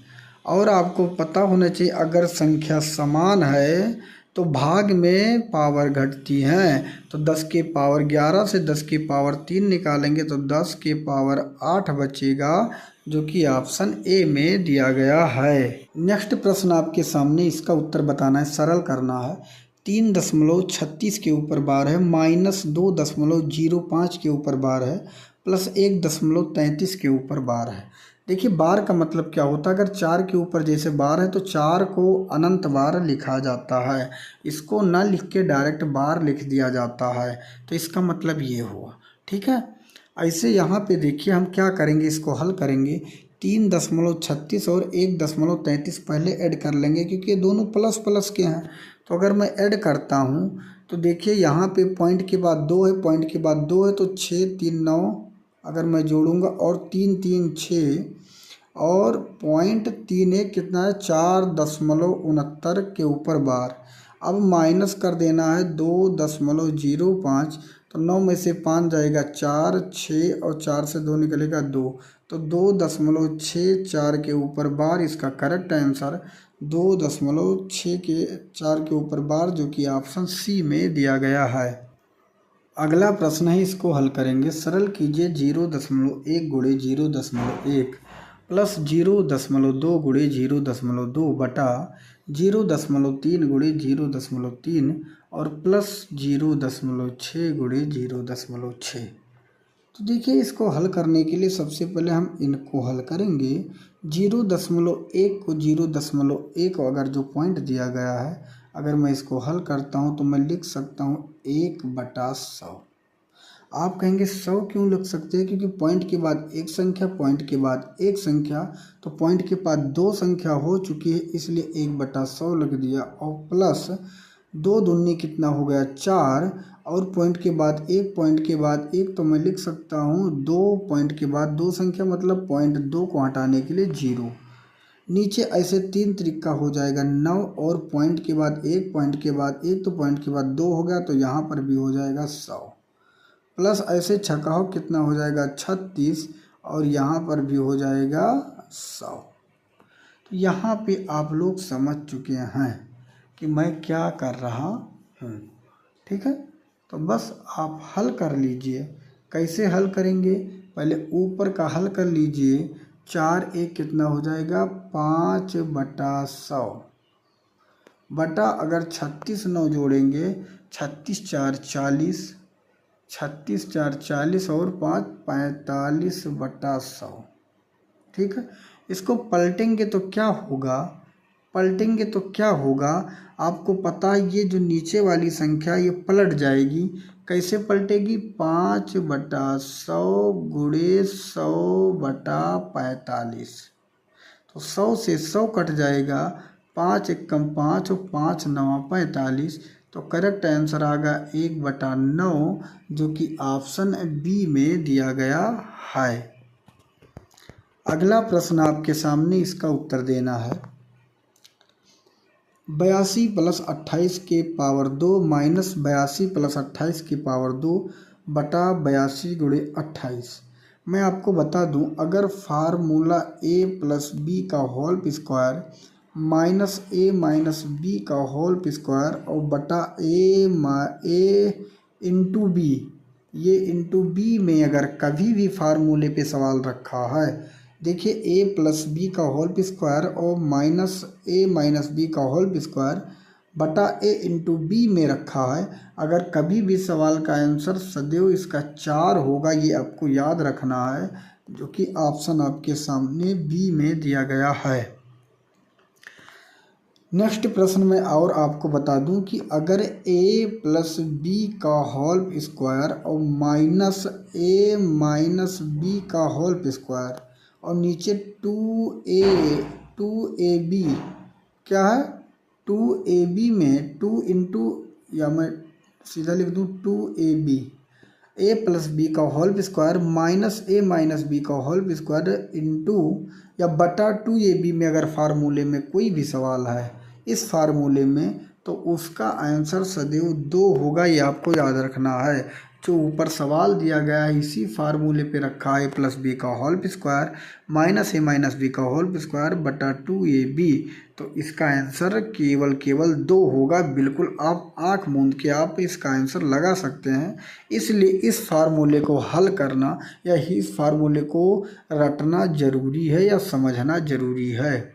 और आपको पता होना चाहिए अगर संख्या समान है तो भाग में पावर घटती है, तो 10 के पावर 11 से 10 के पावर 3 निकालेंगे तो 10 के पावर 8 बचेगा, जो कि ऑप्शन ए में दिया गया है। नेक्स्ट प्रश्न आपके सामने, इसका उत्तर बताना है, सरल करना है। 3.36 के ऊपर बार है, -2.05 के ऊपर बार है, +1.33 के ऊपर बार है। देखिए बार का मतलब क्या होता है, अगर 4 के ऊपर जैसे बार है तो 4 को अनंत बार लिखा जाता है, इसको ना लिख के डायरेक्ट बार लिख दिया जाता है, तो इसका मतलब ये हुआ। ठीक है, ऐसे यहाँ पे देखिए हम क्या करेंगे, इसको हल करेंगे। 3.36 और 1.33 पहले ऐड कर लेंगे, क्योंकि ये दोनों प्लस प्लस के हैं। तो अगर मैं ऐड करता हूँ तो देखिए यहाँ पे पॉइंट के बाद 2 है, पॉइंट के बाद 2 है, तो 6 3 9, अगर मैं जोड़ूंगा और 3 3 6 और पॉइंट 3 1 कितना है, 4.69 के ऊपर बार। अब माइनस कर देना है 2.05, तो 9 में से 5 जाएगा 4, 6 और 4 से 2 निकलेगा 2, तो 2.64 के ऊपर बार। इसका करेक्ट आंसर 2.64 के ऊपर बार, जो कि ऑप्शन सी में दिया गया है। अगला प्रश्न है, इसको हल करेंगे। सरल कीजिए 0.1 गुणे 0.1 प्लस 0.2 गुणे 0.2 बटा 0.3 गुणे 0.3 और प्लस 0.6 गुणे 0.6। तो देखिए इसको हल करने के लिए सबसे पहले हम इनको हल करेंगे। 0.1 को 0.1 अगर जो पॉइंट दिया गया है, अगर मैं इसको हल करता हूँ तो मैं लिख सकता हूँ 1/100। आप कहेंगे 100 क्यों लिख सकते हैं, क्योंकि पॉइंट के बाद एक संख्या, पॉइंट के बाद एक संख्या, तो पॉइंट के बाद 2 संख्या हो चुकी है, इसलिए 1/100 लिख दिया। और प्लस 2 दूनी कितना हो गया 4, और पॉइंट के बाद एक, पॉइंट के बाद एक, तो मैं लिख सकता हूँ 2 पॉइंट के बाद 2 संख्या, मतलब पॉइंट 2 को हटाने के लिए 0। नीचे ऐसे 3 तरीका हो जाएगा 9, और पॉइंट के बाद एक, पॉइंट के बाद एक, तो पॉइंट के बाद 2 हो गया, तो यहाँ पर भी हो जाएगा 100। प्लस ऐसे छकाओ कितना हो जाएगा 36, और यहाँ पर भी हो जाएगा 100। तो यहाँ पे आप लोग समझ चुके हैं कि मैं क्या कर रहा हूँ। ठीक है, तो बस आप हल कर लीजिए। कैसे हल करेंगे, पहले ऊपर का हल कर लीजिए। 4 1 कितना हो जाएगा 5/100 बटा, अगर 36 9 जोड़ेंगे, 36 4 40, 36 4 40 और 5 45/100। ठीक है, इसको पलटेंगे तो क्या होगा, पलटेंगे तो क्या होगा, आपको पता है ये जो नीचे वाली संख्या ये पलट जाएगी। कैसे पलटेगी, 5/100 गुणे 100/45, तो 100 से 100 कट जाएगा, 5 एकम 5 और 5 9 45, तो करेक्ट आंसर आ गया 1/9, जो कि ऑप्शन बी में दिया गया है। अगला प्रश्न आपके सामने, इसका उत्तर देना है। 82 + 28 के पावर 2 माइनस 82 + 28 के पावर 2 बटा 82 गुणे 28। मैं आपको बता दूं, अगर फार्मूला a + b का whole square minus a - b का होल स्क्वायर और बटा a इंटू b, ये इंटू b में अगर कभी भी फार्मूले पे सवाल रखा है, देखिए a + b का होल स्क्वायर और माइनस a - b का होल स्क्वायर बटा a इंटू b में रखा है, अगर कभी भी सवाल का आंसर सदैव इसका 4 होगा, ये आपको याद रखना है, जो कि ऑप्शन आपके सामने बी में दिया गया है। नेक्स्ट प्रश्न में और आपको बता दूं कि अगर a + b का होल स्क्वायर और माइनस a - b का होल स्क्वायर और नीचे 2ab क्या है, 2ab में 2 इंटू, या मैं सीधा लिख दूँ 2ab, a + b का whole square minus a - b का होल स्क्वायर इंटू या बटा 2ab में अगर फार्मूले में कोई भी सवाल है इस फार्मूले में, तो उसका आंसर सदैव 2 होगा, ये आपको याद रखना है, जो ऊपर सवाल दिया गया है इसी फार्मूले पे रखा है प्लस बी का होल स्क्वायर माइनस ए माइनस बी का होल स्क्वायर बटा 2ab। तो इसका आंसर केवल 2 होगा। बिल्कुल आप आंख मूंद के आप इसका आंसर लगा सकते हैं। इसलिए इस फार्मूले को हल करना या इस फार्मूले को रटना जरूरी है या समझना जरूरी है।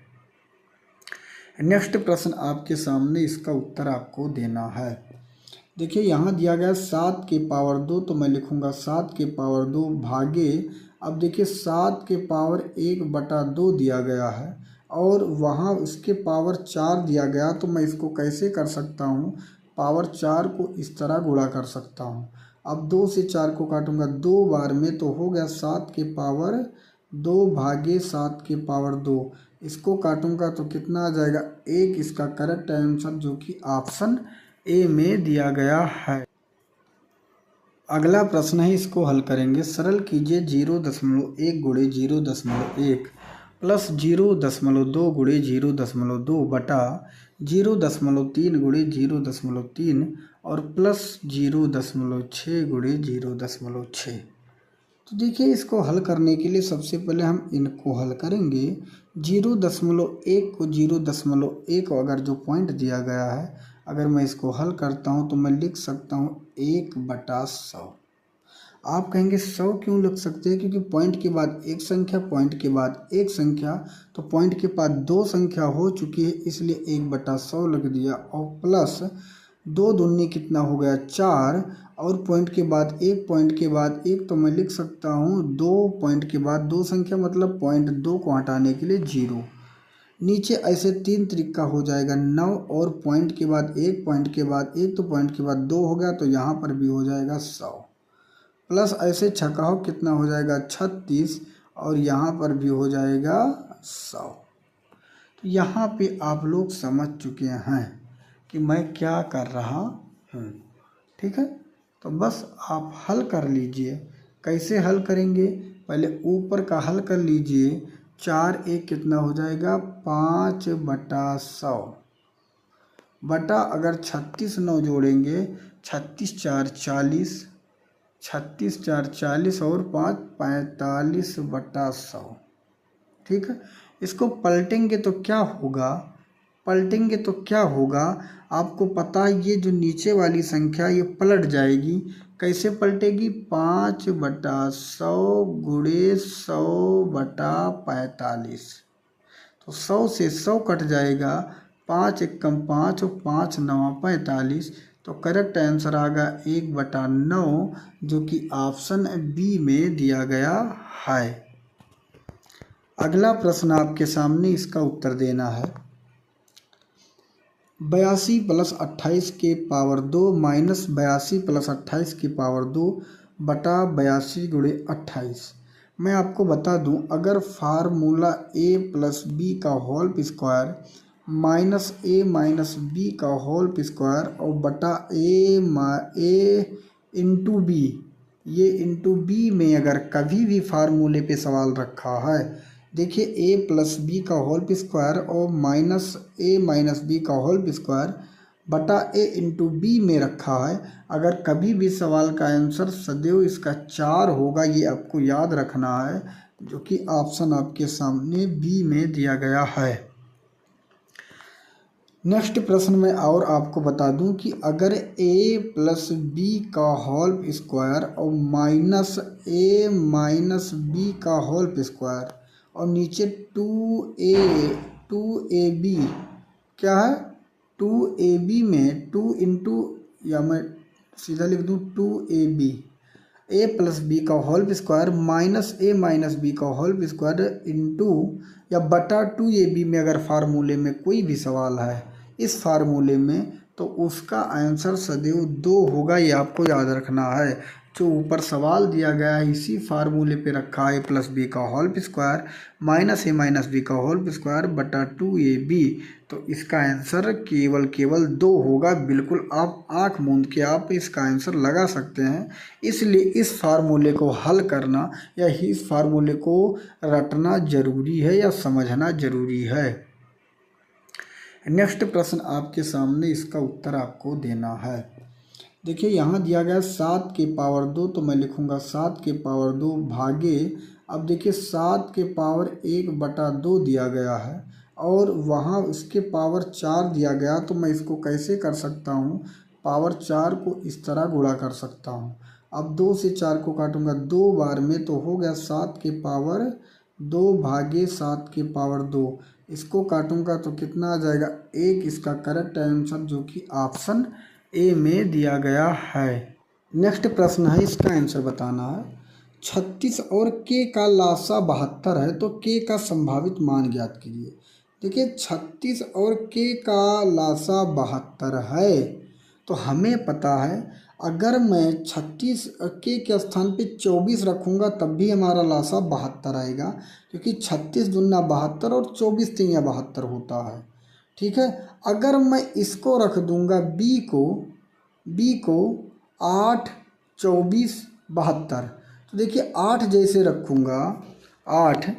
नेक्स्ट प्रश्न आपके सामने, इसका उत्तर आपको देना है। देखिए यहाँ दिया गया 7 के पावर 2, तो मैं लिखूँगा 7 के पावर 2 भागे, अब देखिए 7 के पावर 1/2 दिया गया है और वहाँ उसके पावर 4 दिया गया। तो मैं इसको कैसे कर सकता हूँ, पावर 4 को इस तरह गुणा कर सकता हूँ। अब 2 से 4 को काटूंगा 2 बार में, तो हो गया 7 के पावर 2 भागे 7 के पावर 2। इसको काटूंगा तो कितना आ जाएगा 1। इसका करेक्ट आंसर जो कि ऑप्शन ए में दिया गया है। अगला प्रश्न है, इसको हल करेंगे। सरल कीजिए 0.1 गुणे 0.1 प्लस 0.2 गुणे 0.2 बटा 0.3 गुणे 0.3 और प्लस 0.6 गुणे 0.6। तो देखिए इसको हल करने के लिए सबसे पहले हम इनको हल करेंगे। 0.1 को 0.1 अगर जो पॉइंट दिया गया है, अगर मैं इसको हल करता हूँ तो मैं लिख सकता हूँ 1/100। आप कहेंगे 100 क्यों लिख सकते हैं, क्योंकि पॉइंट के बाद एक संख्या, पॉइंट के बाद एक संख्या, तो पॉइंट के बाद 2 संख्या हो चुकी है इसलिए 1/100 लिख दिया। और प्लस 2 दूनी कितना हो गया 4 और पॉइंट के बाद एक, पॉइंट के बाद एक, तो मैं लिख सकता हूँ 2 पॉइंट के बाद 2 संख्या, मतलब पॉइंट 2 को हटाने के लिए 0। नीचे ऐसे 3 तरीका हो जाएगा 9 और पॉइंट के बाद एक, पॉइंट के बाद एक, तो पॉइंट के बाद 2 हो गया, तो यहाँ पर भी हो जाएगा 100। प्लस ऐसे छकाओ कितना हो जाएगा 36 और यहाँ पर भी हो जाएगा 100। तो यहाँ पे आप लोग समझ चुके हैं कि मैं क्या कर रहा हूँ। ठीक है, तो बस आप हल कर लीजिए। कैसे हल करेंगे, पहले ऊपर का हल कर लीजिए। 4 1 कितना हो जाएगा 5/100 बटा, अगर 36 9 जोड़ेंगे 36 4 40, 36 4 40 और 5 45/100। ठीक है, इसको पलटेंगे तो क्या होगा, पलटेंगे तो क्या होगा आपको पता है, ये जो नीचे वाली संख्या ये पलट जाएगी। कैसे पलटेगी, 5/100 गुणे 100/45। तो 100 से 100 कट जाएगा, 5 एकम 5 और 5 9 45। तो करेक्ट आंसर आएगा 1/9 जो कि ऑप्शन बी में दिया गया है। अगला प्रश्न आपके सामने, इसका उत्तर देना है। 82 + 28 के पावर 2 माइनस 82 + 28 के पावर 2 बटा 82 गुणे 28। मैं आपको बता दूं, अगर फार्मूला a + b का whole square minus a minus b का होल स्क्वायर और बटा a इंटू बी, ये इंटू बी में अगर कभी भी फार्मूले पे सवाल रखा है, देखिए a + b का होल स्क्वायर और माइनस a माइनस b का होल स्क्वायर बटा a इंटू बी में रखा है, अगर कभी भी सवाल का आंसर सदैव इसका 4 होगा, ये आपको याद रखना है, जो कि ऑप्शन आपके सामने बी में दिया गया है। नेक्स्ट प्रश्न में और आपको बता दूं कि अगर a + b का होल स्क्वायर और माइनस a माइनस b का होल स्क्वायर और नीचे 2ab क्या है 2ab में 2 इंटू, या मैं सीधा लिख दूं 2ab a + b का whole square minus a minus b का होल स्क्वायर इंटू या बटा 2ab में अगर फार्मूले में कोई भी सवाल है इस फार्मूले में, तो उसका आंसर सदैव 2 होगा, ये आपको याद रखना है। जो ऊपर सवाल दिया गया है इसी फार्मूले पे रखा है + b का whole square minus a minus b का होल स्क्वायर बटा 2ab। तो इसका आंसर केवल 2 होगा। बिल्कुल आप आंख मूंद के आप इसका आंसर लगा सकते हैं। इसलिए इस फार्मूले को हल करना या इस फार्मूले को रटना जरूरी है या समझना जरूरी है। नेक्स्ट प्रश्न आपके सामने, इसका उत्तर आपको देना है। देखिए यहाँ दिया गया 7 के पावर 2, तो मैं लिखूँगा 7 के पावर 2 भागे, अब देखिए 7 के पावर 1/2 दिया गया है और वहाँ उसके पावर 4 दिया गया, तो मैं इसको कैसे कर सकता हूँ, पावर 4 को इस तरह गुणा कर सकता हूँ। अब 2 से 4 को काटूंगा 2 बार में, तो हो गया 7 के पावर 2 भागे 7 के पावर 2। इसको काटूंगा तो कितना आ जाएगा 1। इसका करेक्ट आंसर जो कि ऑप्शन ए में दिया गया है। नेक्स्ट प्रश्न है, इसका आंसर बताना है। 36 और के का लासा 72 है, तो के का संभावित मान ज्ञात कीजिए। देखिए 36 और के का लासा 72 है, तो हमें पता है अगर मैं 36 के स्थान पे 24 रखूँगा तब भी हमारा लासा 72 आएगा, क्योंकि 36 दूना 72 और 24 तिया 72 होता है। ठीक है, अगर मैं इसको रख दूंगा बी को 8, 24, 72, तो देखिए 8 जैसे रखूँगा 8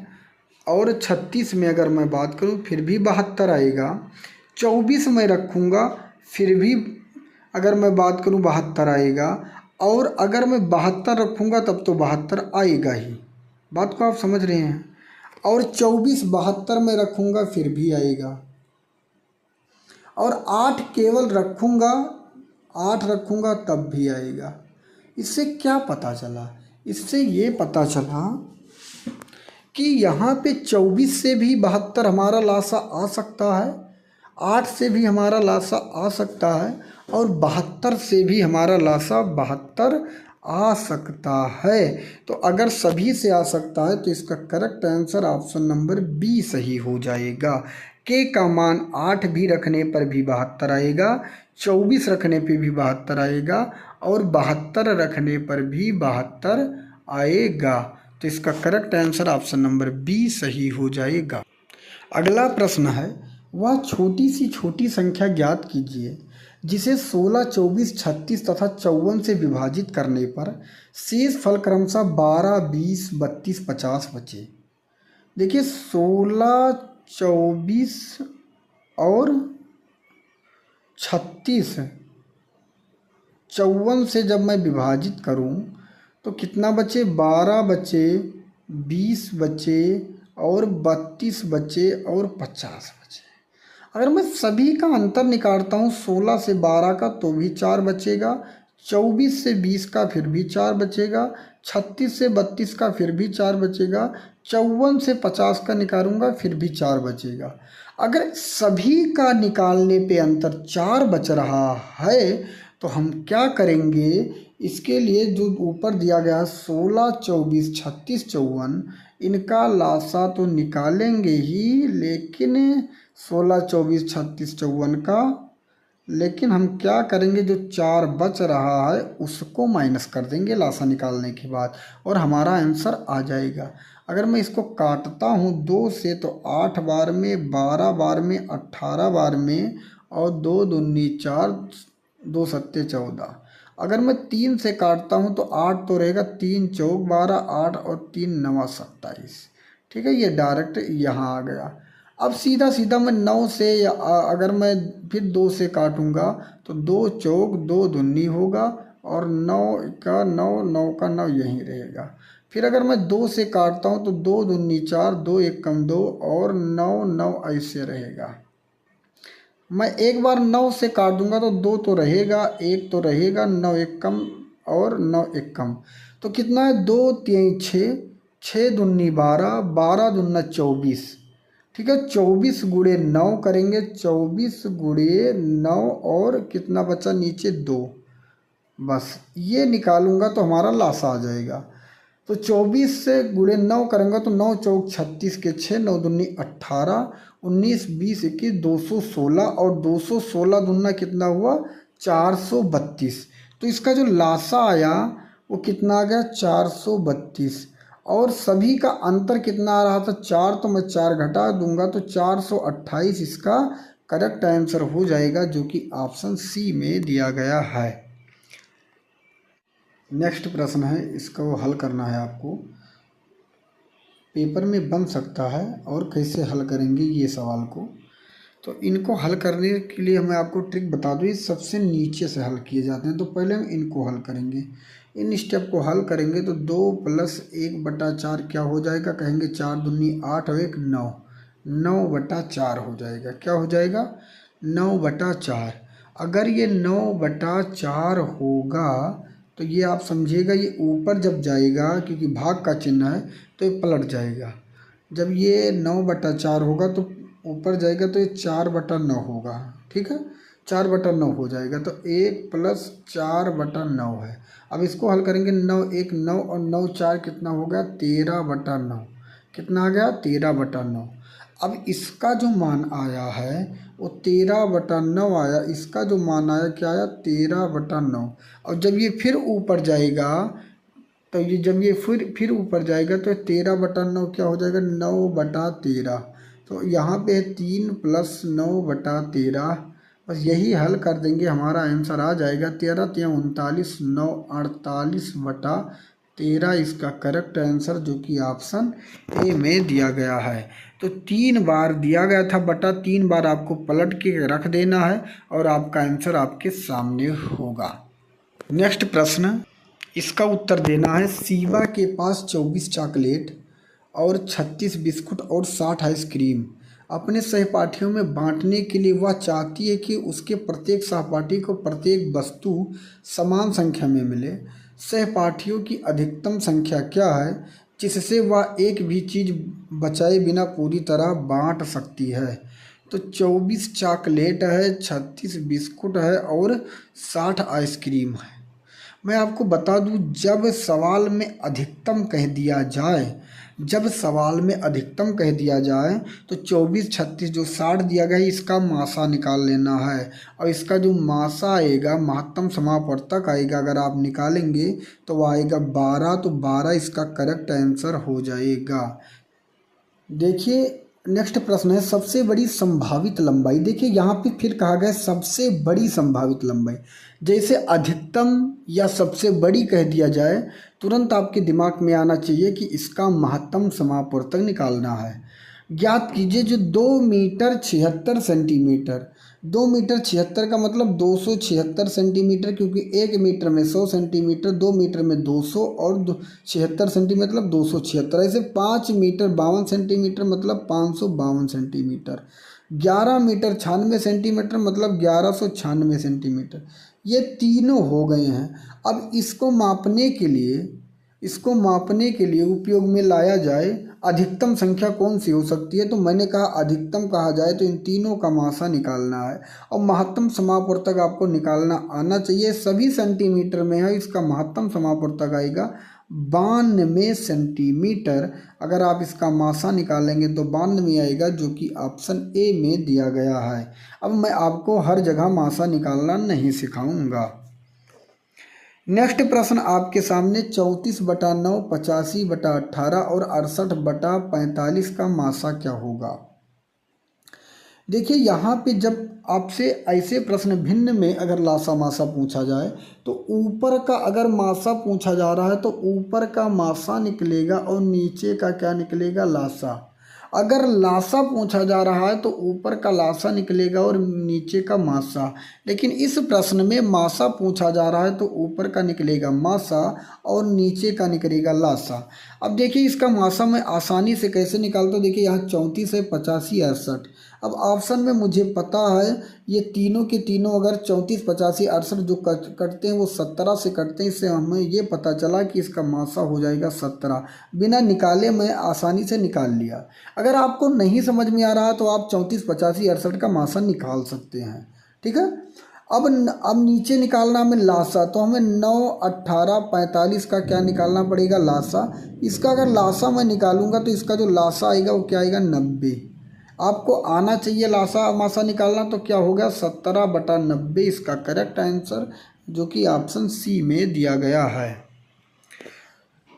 और 36 में अगर मैं बात करूँ फिर भी 72 आएगा। 24 में रखूँगा फिर भी अगर मैं बात करूँ 72 आएगा, और अगर मैं 72 रखूँगा तब तो 72 आएगा ही। बात को आप समझ रहे हैं। और 24 72 में रखूँगा फिर भी आएगा, और 8 केवल रखूँगा 8 रखूँगा तब भी आएगा। इससे क्या पता चला, इससे ये पता चला कि यहाँ पे 24 से भी 72 हमारा लासा आ सकता है, 8 से भी हमारा लासा आ सकता है, और 72 से भी हमारा लासा 72 आ सकता है। तो अगर सभी से आ सकता है तो इसका correct answer option number B सही हो जाएगा। के का मान 8 भी रखने पर भी 72 आएगा, 24 रखने पे भी 72 आएगा, और 72 रखने पर भी 72 आएगा। तो इसका correct answer option number B सही हो जाएगा। अगला प्रश्न है, वह छोटी सी छोटी संख्या ज्ञात कीजिए जिसे 16, 24, 36 तथा 54 से विभाजित करने पर शेष फल क्रमशः 12, 20, 32, 50 बचे। देखिए 16, 24 और 36 54 से जब मैं विभाजित करूं तो कितना बचे, 12 बचे, 20 बचे और 32 बचे और 50 बचे। अगर मैं सभी का अंतर निकालता हूँ 16 से 12 का तो भी 4 बचेगा, 24 से 20 का फिर भी 4 बचेगा, 36 से 32 का फिर भी 4 बचेगा, 54 से 50 का निकालूंगा फिर भी 4 बचेगा। अगर सभी का निकालने पे अंतर 4 बच रहा है तो हम क्या करेंगे, इसके लिए जो ऊपर दिया गया 16, 24, 36, 54 इनका लासा तो निकालेंगे ही, लेकिन 16, 24, 36, 54 का, लेकिन हम क्या करेंगे जो 4 बच रहा है उसको माइनस कर देंगे लासा निकालने के बाद और हमारा आंसर आ जाएगा। अगर मैं इसको काटता हूँ 2 से तो 8 बार में, 12 बार में, 18 बार में, और 2 दूनी 4, 2 सत्ते 14। अगर मैं 3 से काटता हूँ तो 8 तो रहेगा, 3 चौक 12, 8 और 3 9 27। ठीक है, ये डायरेक्ट यहाँ आ गया। अब सीधा सीधा मैं 9 से अगर मैं फिर 2 से काटूंगा तो 2 चौक 2 दूनी होगा, और 9 का 9, 9 का 9 यहीं रहेगा। फिर अगर मैं 2 से काटता हूँ तो 2 दूनी 4, 2 एक कम 2 और 9, 9 ऐसे रहेगा। मैं एक बार 9 से काट दूंगा तो 2 तो रहेगा, 1 तो रहेगा, 9 एक कम और 9 एक कम, तो कितना है 2 3 6, 6 दूनी 12, 12 दूना 24। ठीक है, 24 गुणे 9 करेंगे, 24 गुणे 9 और कितना बचा नीचे 2, बस ये निकालूंगा तो हमारा लासा आ जाएगा। तो 24 से गुणे 9 करेंगे तो 9 चौक 36 के 6, 9 दूनी 18, 19 20 21 216, और 216 दूना कितना हुआ 432। तो इसका जो लासा आया वो कितना आ गया 432, और सभी का अंतर कितना आ रहा था 4, तो मैं 4 घटा दूंगा तो 428 इसका करेक्ट आंसर हो जाएगा, जो कि ऑप्शन सी में दिया गया है। नेक्स्ट प्रश्न है, इसको हल करना है आपको, पेपर में बन सकता है और कैसे हल करेंगे ये सवाल को। तो इनको हल करने के लिए मैं आपको ट्रिक बता दूँ, ये सबसे नीचे से हल किए जाते हैं। तो पहले हम इनको हल करेंगे। इन स्टेप को हल करेंगे तो 2 + 1/4 क्या हो जाएगा, कहेंगे 4 दूनी 8 और 1 9, 9/4 हो जाएगा। क्या हो जाएगा, 9/4। अगर ये 9/4 होगा तो ये आप समझिएगा, ये ऊपर जब जाएगा क्योंकि भाग का चिन्ह है तो ये पलट जाएगा। जब ये 9/4 होगा तो ऊपर जाएगा तो ये 4/9 होगा। ठीक है, 4/9 हो जाएगा। तो 1 + 4/9 है। अब इसको हल करेंगे, 9 1 9 और 9 4 कितना हो गया, 13/9। कितना आ गया, 13/9। अब इसका जो मान आया है वो 13/9 आया। इसका जो मान आया क्या आया, 13/9। और जब ये फिर ऊपर जाएगा तो ये जब ये फिर ऊपर जाएगा तो 13/9 क्या हो जाएगा, 9/13। तो यहाँ पे 3 + 9/13, बस यही हल कर देंगे, हमारा आंसर आ जाएगा 13 × 39 9 48/13 इसका करेक्ट आंसर, जो कि ऑप्शन ए में दिया गया है। तो 3 बार दिया गया था बटा, 3 बार आपको पलट के रख देना है और आपका आंसर आपके सामने होगा। नेक्स्ट प्रश्न, इसका उत्तर देना है। शिवा के पास 24 चॉकलेट और 36 बिस्कुट और 60 आइसक्रीम अपने सहपाठियों में बांटने के लिए वह चाहती है कि उसके प्रत्येक सहपाठी को प्रत्येक वस्तु समान संख्या में मिले। सहपाठियों की अधिकतम संख्या क्या है जिससे वह एक भी चीज़ बचाए बिना पूरी तरह बांट सकती है। तो 24 चॉकलेट है, 36 बिस्कुट है और 60 आइसक्रीम है। मैं आपको बता दूं, जब सवाल में अधिकतम कह दिया जाए, जब सवाल में अधिकतम कह दिया जाए तो 24 36 जो 60 दिया गया है इसका मासा निकाल लेना है। और इसका जो मासा आएगा, महत्तम समापवर्तक आएगा, अगर आप निकालेंगे तो वह आएगा 12। तो 12 इसका करेक्ट आंसर हो जाएगा। देखिए नेक्स्ट प्रश्न है, सबसे बड़ी संभावित लंबाई। देखिए यहाँ पे फिर कहा गया सबसे बड़ी संभावित लंबाई। जैसे अधिकतम या सबसे बड़ी कह दिया जाए, तुरंत आपके दिमाग में आना चाहिए कि इसका महत्तम समापवर्तक निकालना है। ज्ञात कीजिए जो 2 मीटर 76 सेंटीमीटर, 2 मीटर 76 का मतलब 276 सेंटीमीटर, क्योंकि 1 मीटर में 100 सेंटीमीटर, 2 मीटर में 200 और 76 सेंटीमीटर मतलब 276। ऐसे 5 मीटर 52 सेंटीमीटर मतलब 552 सेंटीमीटर। 11 मीटर 96 सेंटीमीटर मतलब 1196 सेंटीमीटर। ये तीनों हो गए हैं। अब इसको मापने के लिए उपयोग में लाया जाए अधिकतम संख्या कौन सी हो सकती है। तो मैंने कहा अधिकतम कहा जाए तो इन तीनों का मासा निकालना है और महत्तम समापवर्तक आपको निकालना आना चाहिए। सभी सेंटीमीटर में है, इसका महत्तम समापवर्तक आएगा 92 सेंटीमीटर। अगर आप इसका मासा निकालेंगे तो 92 आएगा, जो कि ऑप्शन ए में दिया गया है। अब मैं आपको हर जगह मासा निकालना नहीं सिखाऊंगा। नेक्स्ट प्रश्न आपके सामने 34/9, 85/18 और 68/45 का मासा क्या होगा। देखिए यहाँ पे जब आपसे ऐसे प्रश्न भिन्न में अगर लासा मासा पूछा जाए तो ऊपर का अगर मासा पूछा जा रहा है तो ऊपर का मासा निकलेगा और नीचे का क्या निकलेगा, लासा। अगर लासा पूछा जा रहा है तो ऊपर का लासा निकलेगा और नीचे का मासा। लेकिन इस प्रश्न में मासा पूछा जा रहा है तो ऊपर का निकलेगा मासा और नीचे का निकलेगा लासा। अब देखिए इसका मासा मैं आसानी से कैसे निकालता हूँ। देखिए यहाँ 34 है, 85 68। अब ऑप्शन में मुझे पता है ये तीनों के तीनों अगर 34 85 68 जो कटते हैं वो 17 से कटते हैं। इससे हमें ये पता चला कि इसका मासा हो जाएगा 17। बिना निकाले मैं आसानी से निकाल लिया। अगर आपको नहीं समझ में आ रहा तो आप 34 85 68 का मासा निकाल सकते हैं। ठीक है, अब नीचे निकालना हमें लासा, तो हमें 9 18 45 का क्या निकालना पड़ेगा, लासा। इसका अगर लासा मैं निकालूंगा तो इसका जो लासा आएगा वो क्या आएगा, 90। आपको आना चाहिए लासा मासा निकालना, तो क्या होगा 17/90 इसका करेक्ट आंसर, जो कि ऑप्शन सी में दिया गया है।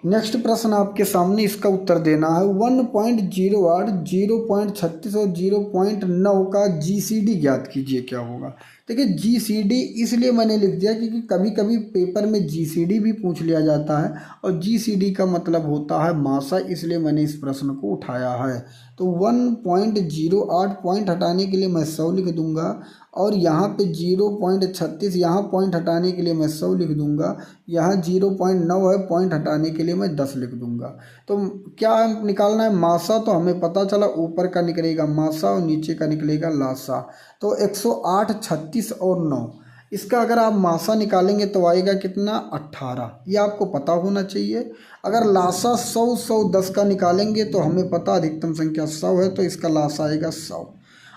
नेक्स्ट प्रश्न आपके सामने, इसका उत्तर देना है। 1.08 0.36 और 0.9 का GCD ज्ञात कीजिए क्या होगा। देखिए GCD इसलिए मैंने लिख दिया क्योंकि कभी कभी पेपर में GCD भी पूछ लिया जाता है और GCD का मतलब होता है मासा, इसलिए मैंने इस प्रश्न को उठाया है। तो 1.08 पॉइंट हटाने के लिए मैं 100 लिख दूंगा और यहाँ पे 0.36 यहाँ पॉइंट हटाने के लिए मैं 100 लिख दूंगा, यहाँ 0.9 है पॉइंट हटाने के लिए मैं 10 लिख दूंगा। तो क्या निकालना है मासा, तो हमें पता चला ऊपर का निकलेगा मासा और नीचे का निकलेगा लासा। तो 108, 36 और 9 इसका अगर आप मासा निकालेंगे तो आएगा कितना 18, ये आपको पता होना चाहिए। अगर लासा 100, 100, 10 का निकालेंगे तो हमें पता अधिकतम संख्या 100 है, तो इसका लासा आएगा 100।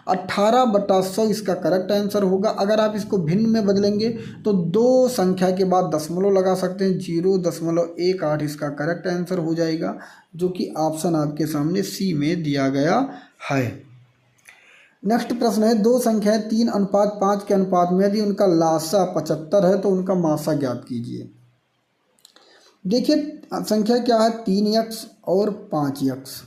18/100 इसका करेक्ट आंसर होगा। अगर आप इसको भिन्न में बदलेंगे तो दो संख्या के बाद दशमलव लगा सकते हैं, 0.18 इसका करेक्ट आंसर हो जाएगा, जो कि ऑप्शन आपके सामने सी में दिया गया है। नेक्स्ट प्रश्न है, दो संख्याएं 3:5 के अनुपात में यदि उनका लासा 75 है तो उनका मासा ज्ञात कीजिए। देखिए संख्या क्या है 3x और 5x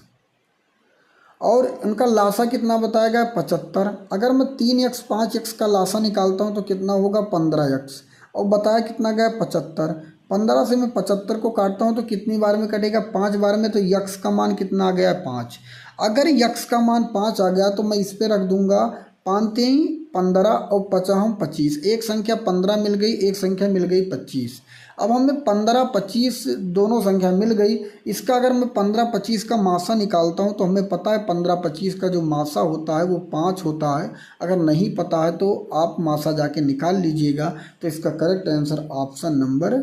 और उनका लासा कितना बताया गया 75। अगर मैं 3x 5x का लासा निकालता हूं तो कितना होगा 15x और बताया कितना गया 75। 15 से मैं 75 को काटता हूं तो कितनी बार में कटेगा 5 बार में, तो x का मान कितना आ गया 5। अगर x का मान 5 आ गया तो मैं इस पे रख दूंगा 5 3 15 और 5 25, एक संख्या 15 मिल गई, एक संख्या मिल गई 25। अब हमें 15 25 दोनों संख्या मिल गई, इसका अगर मैं 15 25 का मासा निकालता हूं तो हमें पता है 15 25 का जो मासा होता है वो 5 होता है। अगर नहीं पता है तो आप मासा जाके निकाल लीजिएगा, तो इसका correct answer option number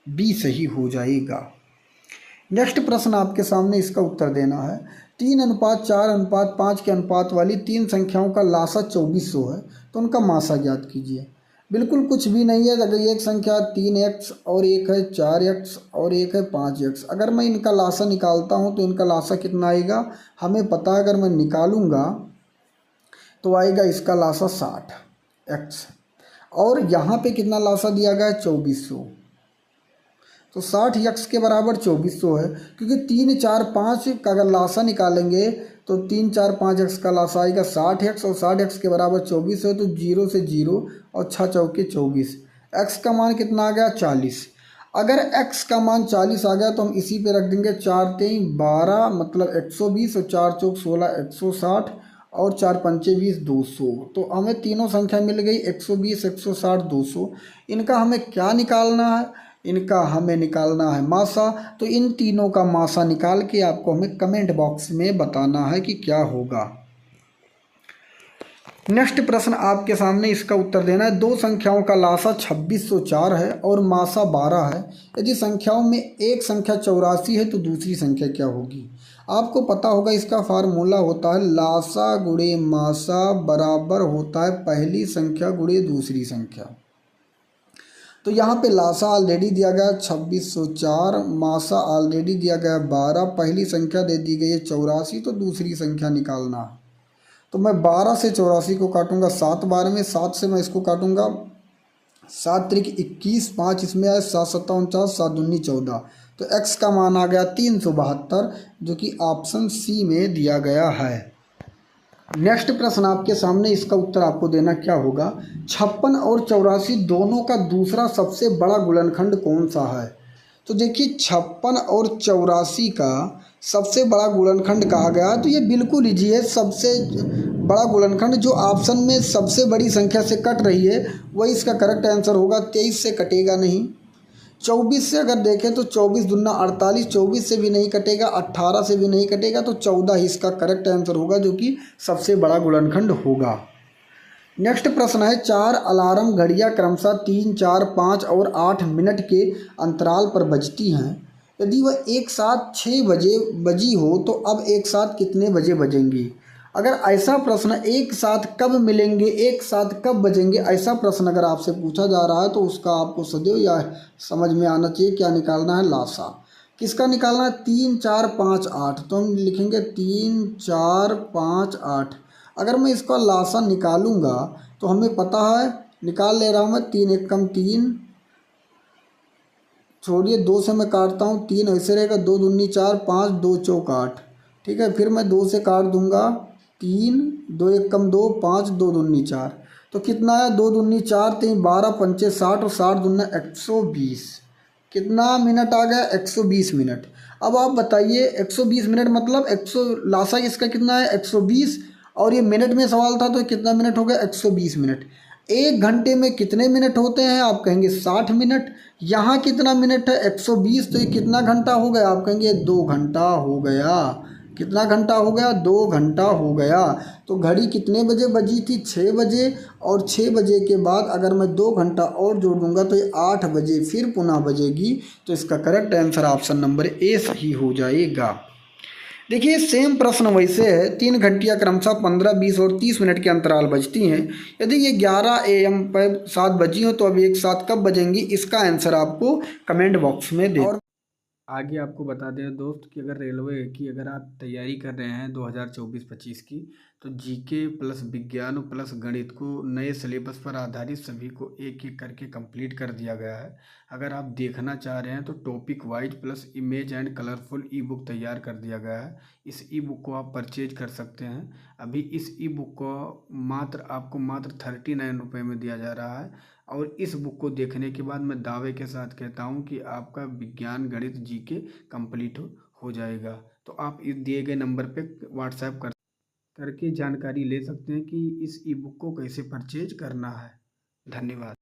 B सही हो जाएगा। नेक्स्ट प्रश्न आपके सामने, इसका उत्तर देना है। 3:4:5 के अनुपात वाली तीन संख्याओं का लासा 2400 है तो उनका मासा ज्ञात कीजिए। बिल्कुल कुछ भी नहीं है। अगर एक संख्या 3x और एक है 4x और एक है 5x, अगर मैं इनका लासा निकालता हूं तो इनका लासा कितना आएगा हमें पता है। अगर मैं निकालूंगा तो आएगा इसका लासा 60x और यहाँ पे कितना लासा दिया गया है 2400, तो 60x के बराबर 2400 है। क्योंकि 3 4 5 का अगर लासा निकालेंगे तो 3 4 5x का लासा आएगा 60x और 60x के बराबर 2400 है, तो 0 से 0 और 6 चौके 24, x का मान कितना आ गया 40। अगर x का मान 40 आ गया तो हम इसी पे रख देंगे 4 3 12 मतलब 120 और 4 चौक 16 160 और 4 पंचे 20 200। तो हमें तीनों संख्या मिल गई 120 160 200। इनका हमें क्या निकालना है, इनका हमें निकालना है मासा। तो इन तीनों का मासा निकाल के आपको हमें कमेंट बॉक्स में बताना है कि क्या होगा। नेक्स्ट प्रश्न आपके सामने, इसका उत्तर देना है। दो संख्याओं का लासा 2604 है और मासा 12 है। यदि संख्याओं में एक संख्या 84 है तो दूसरी संख्या क्या होगी। आपको पता होगा इसका फार्मूला होता है लासा गुणे मासा बराबर होता है पहली संख्या गुणे दूसरी संख्या। तो यहाँ पे लासा ऑलरेडी दिया गया 2604, मासा ऑलरेडी दिया गया 12, पहली संख्या दे दी गई है 84, तो दूसरी संख्या निकालना है। तो मैं 12 से 84 को काटूंगा 7 बार में, 7 से मैं इसको काटूंगा 7 त्रिक 21, 5 इसमें आए 7 7 49, 7 दूनी 14, तो x का मान आ गया 372, जो कि ऑप्शन सी में दिया गया है। नेक्स्ट प्रश्न आपके सामने, इसका उत्तर आपको देना क्या होगा। 56 और 84 दोनों का दूसरा सबसे बड़ा गुणनखंड कौन सा है। तो देखिए 56 और 84 का सबसे बड़ा गुणनखंड कहा गया, तो ये बिल्कुल इजी है। सबसे बड़ा गुणनखंड जो ऑप्शन में सबसे बड़ी संख्या से कट रही है वही इसका करेक्ट आंसर होगा। 23 से कटेगा नहीं। 24 से अगर देखें तो 24 दूना 48, 24 से भी नहीं कटेगा, 18 से भी नहीं कटेगा, तो 14 ही इसका करेक्ट आंसर होगा, जो कि सबसे बड़ा गुणनखंड होगा। नेक्स्ट प्रश्न है, 4 अलार्म घड़ियां क्रमशः 3 4 5 और 8 मिनट के अंतराल पर बजती हैं। यदि वह एक साथ 6 बजे बजी हो तो अब एक साथ कितने बजे बजेंगी। अगर ऐसा प्रश्न एक साथ कब मिलेंगे, एक साथ कब बजेंगे, ऐसा प्रश्न अगर आपसे पूछा जा रहा है तो उसका आपको सदैव या समझ में आना चाहिए क्या निकालना है, लासा। किसका निकालना है 3 4 5 8, तो हम लिखेंगे 3 4 5 8। अगर मैं इसका लासा निकालूंगा तो हमें पता है, निकाल ले रहा हूँ मैं, 3 1 कम 3, छोड़िए 2 से मैं काटता हूँ, 3 ऐसे रहेगा, 2 दूनी 4 5 2 चौक 8, ठीक है। फिर मैं 2 से काट दूंगा 3, 2 1 कम 2 5 2 दूनी 4, तो कितना है, 2 दूनी 4, 3 12, 5 60 और 60 दूना 120। कितना मिनट आ गया, 120 मिनट। अब आप बताइए 120 मिनट मतलब 100 लासा इसका कितना है 120, और ये मिनट में सवाल था तो कितना मिनट हो गया 120 मिनट। एक घंटे में कितने मिनट होते हैं, आप कहेंगे 60 मिनट। यहाँ कितना मिनट है 120, तो ये कितना घंटा हो गया, आप कहेंगे 2 घंटा हो गया। कितना घंटा हो गया, 2 घंटा हो गया। तो घड़ी कितने बजे बजी थी, 6 बजे, और 6 बजे के बाद अगर मैं 2 घंटा और जोड़ दूंगा तो ये 8 बजे फिर पुनः बजेगी। तो इसका correct answer option number A सही हो जाएगा। देखिए सेम प्रश्न वैसे है, 3 घंटियाँ क्रमशः 15, 20 और 30 मिनट के अंतराल बजती हैं। यदि ये 11 AM पर 7 बजी हो तो अब एक साथ कब बजेंगी, इसका आंसर आपको कमेंट बॉक्स में दे। और आगे आपको बता दें दोस्त कि अगर रेलवे की अगर आप तैयारी कर रहे हैं 2024-25 की, तो जीके प्लस विज्ञान प्लस गणित को नए सिलेबस पर आधारित सभी को एक एक करके कंप्लीट कर दिया गया है। अगर आप देखना चाह रहे हैं तो topic wise plus image and colourful E book तैयार कर दिया गया है। इस ई बुक को आप परचेज कर सकते हैं। अभी इस ई बुक को आपको मात्र 39 रुपये में दिया जा रहा है। और इस बुक को देखने के बाद मैं दावे के साथ कहता हूँ कि आपका विज्ञान गणित जीके कंप्लीट हो जाएगा। तो आप इस दिए गए नंबर पे व्हाट्सएप करके जानकारी ले सकते हैं कि इस ई बुक को कैसे परचेज करना है। धन्यवाद।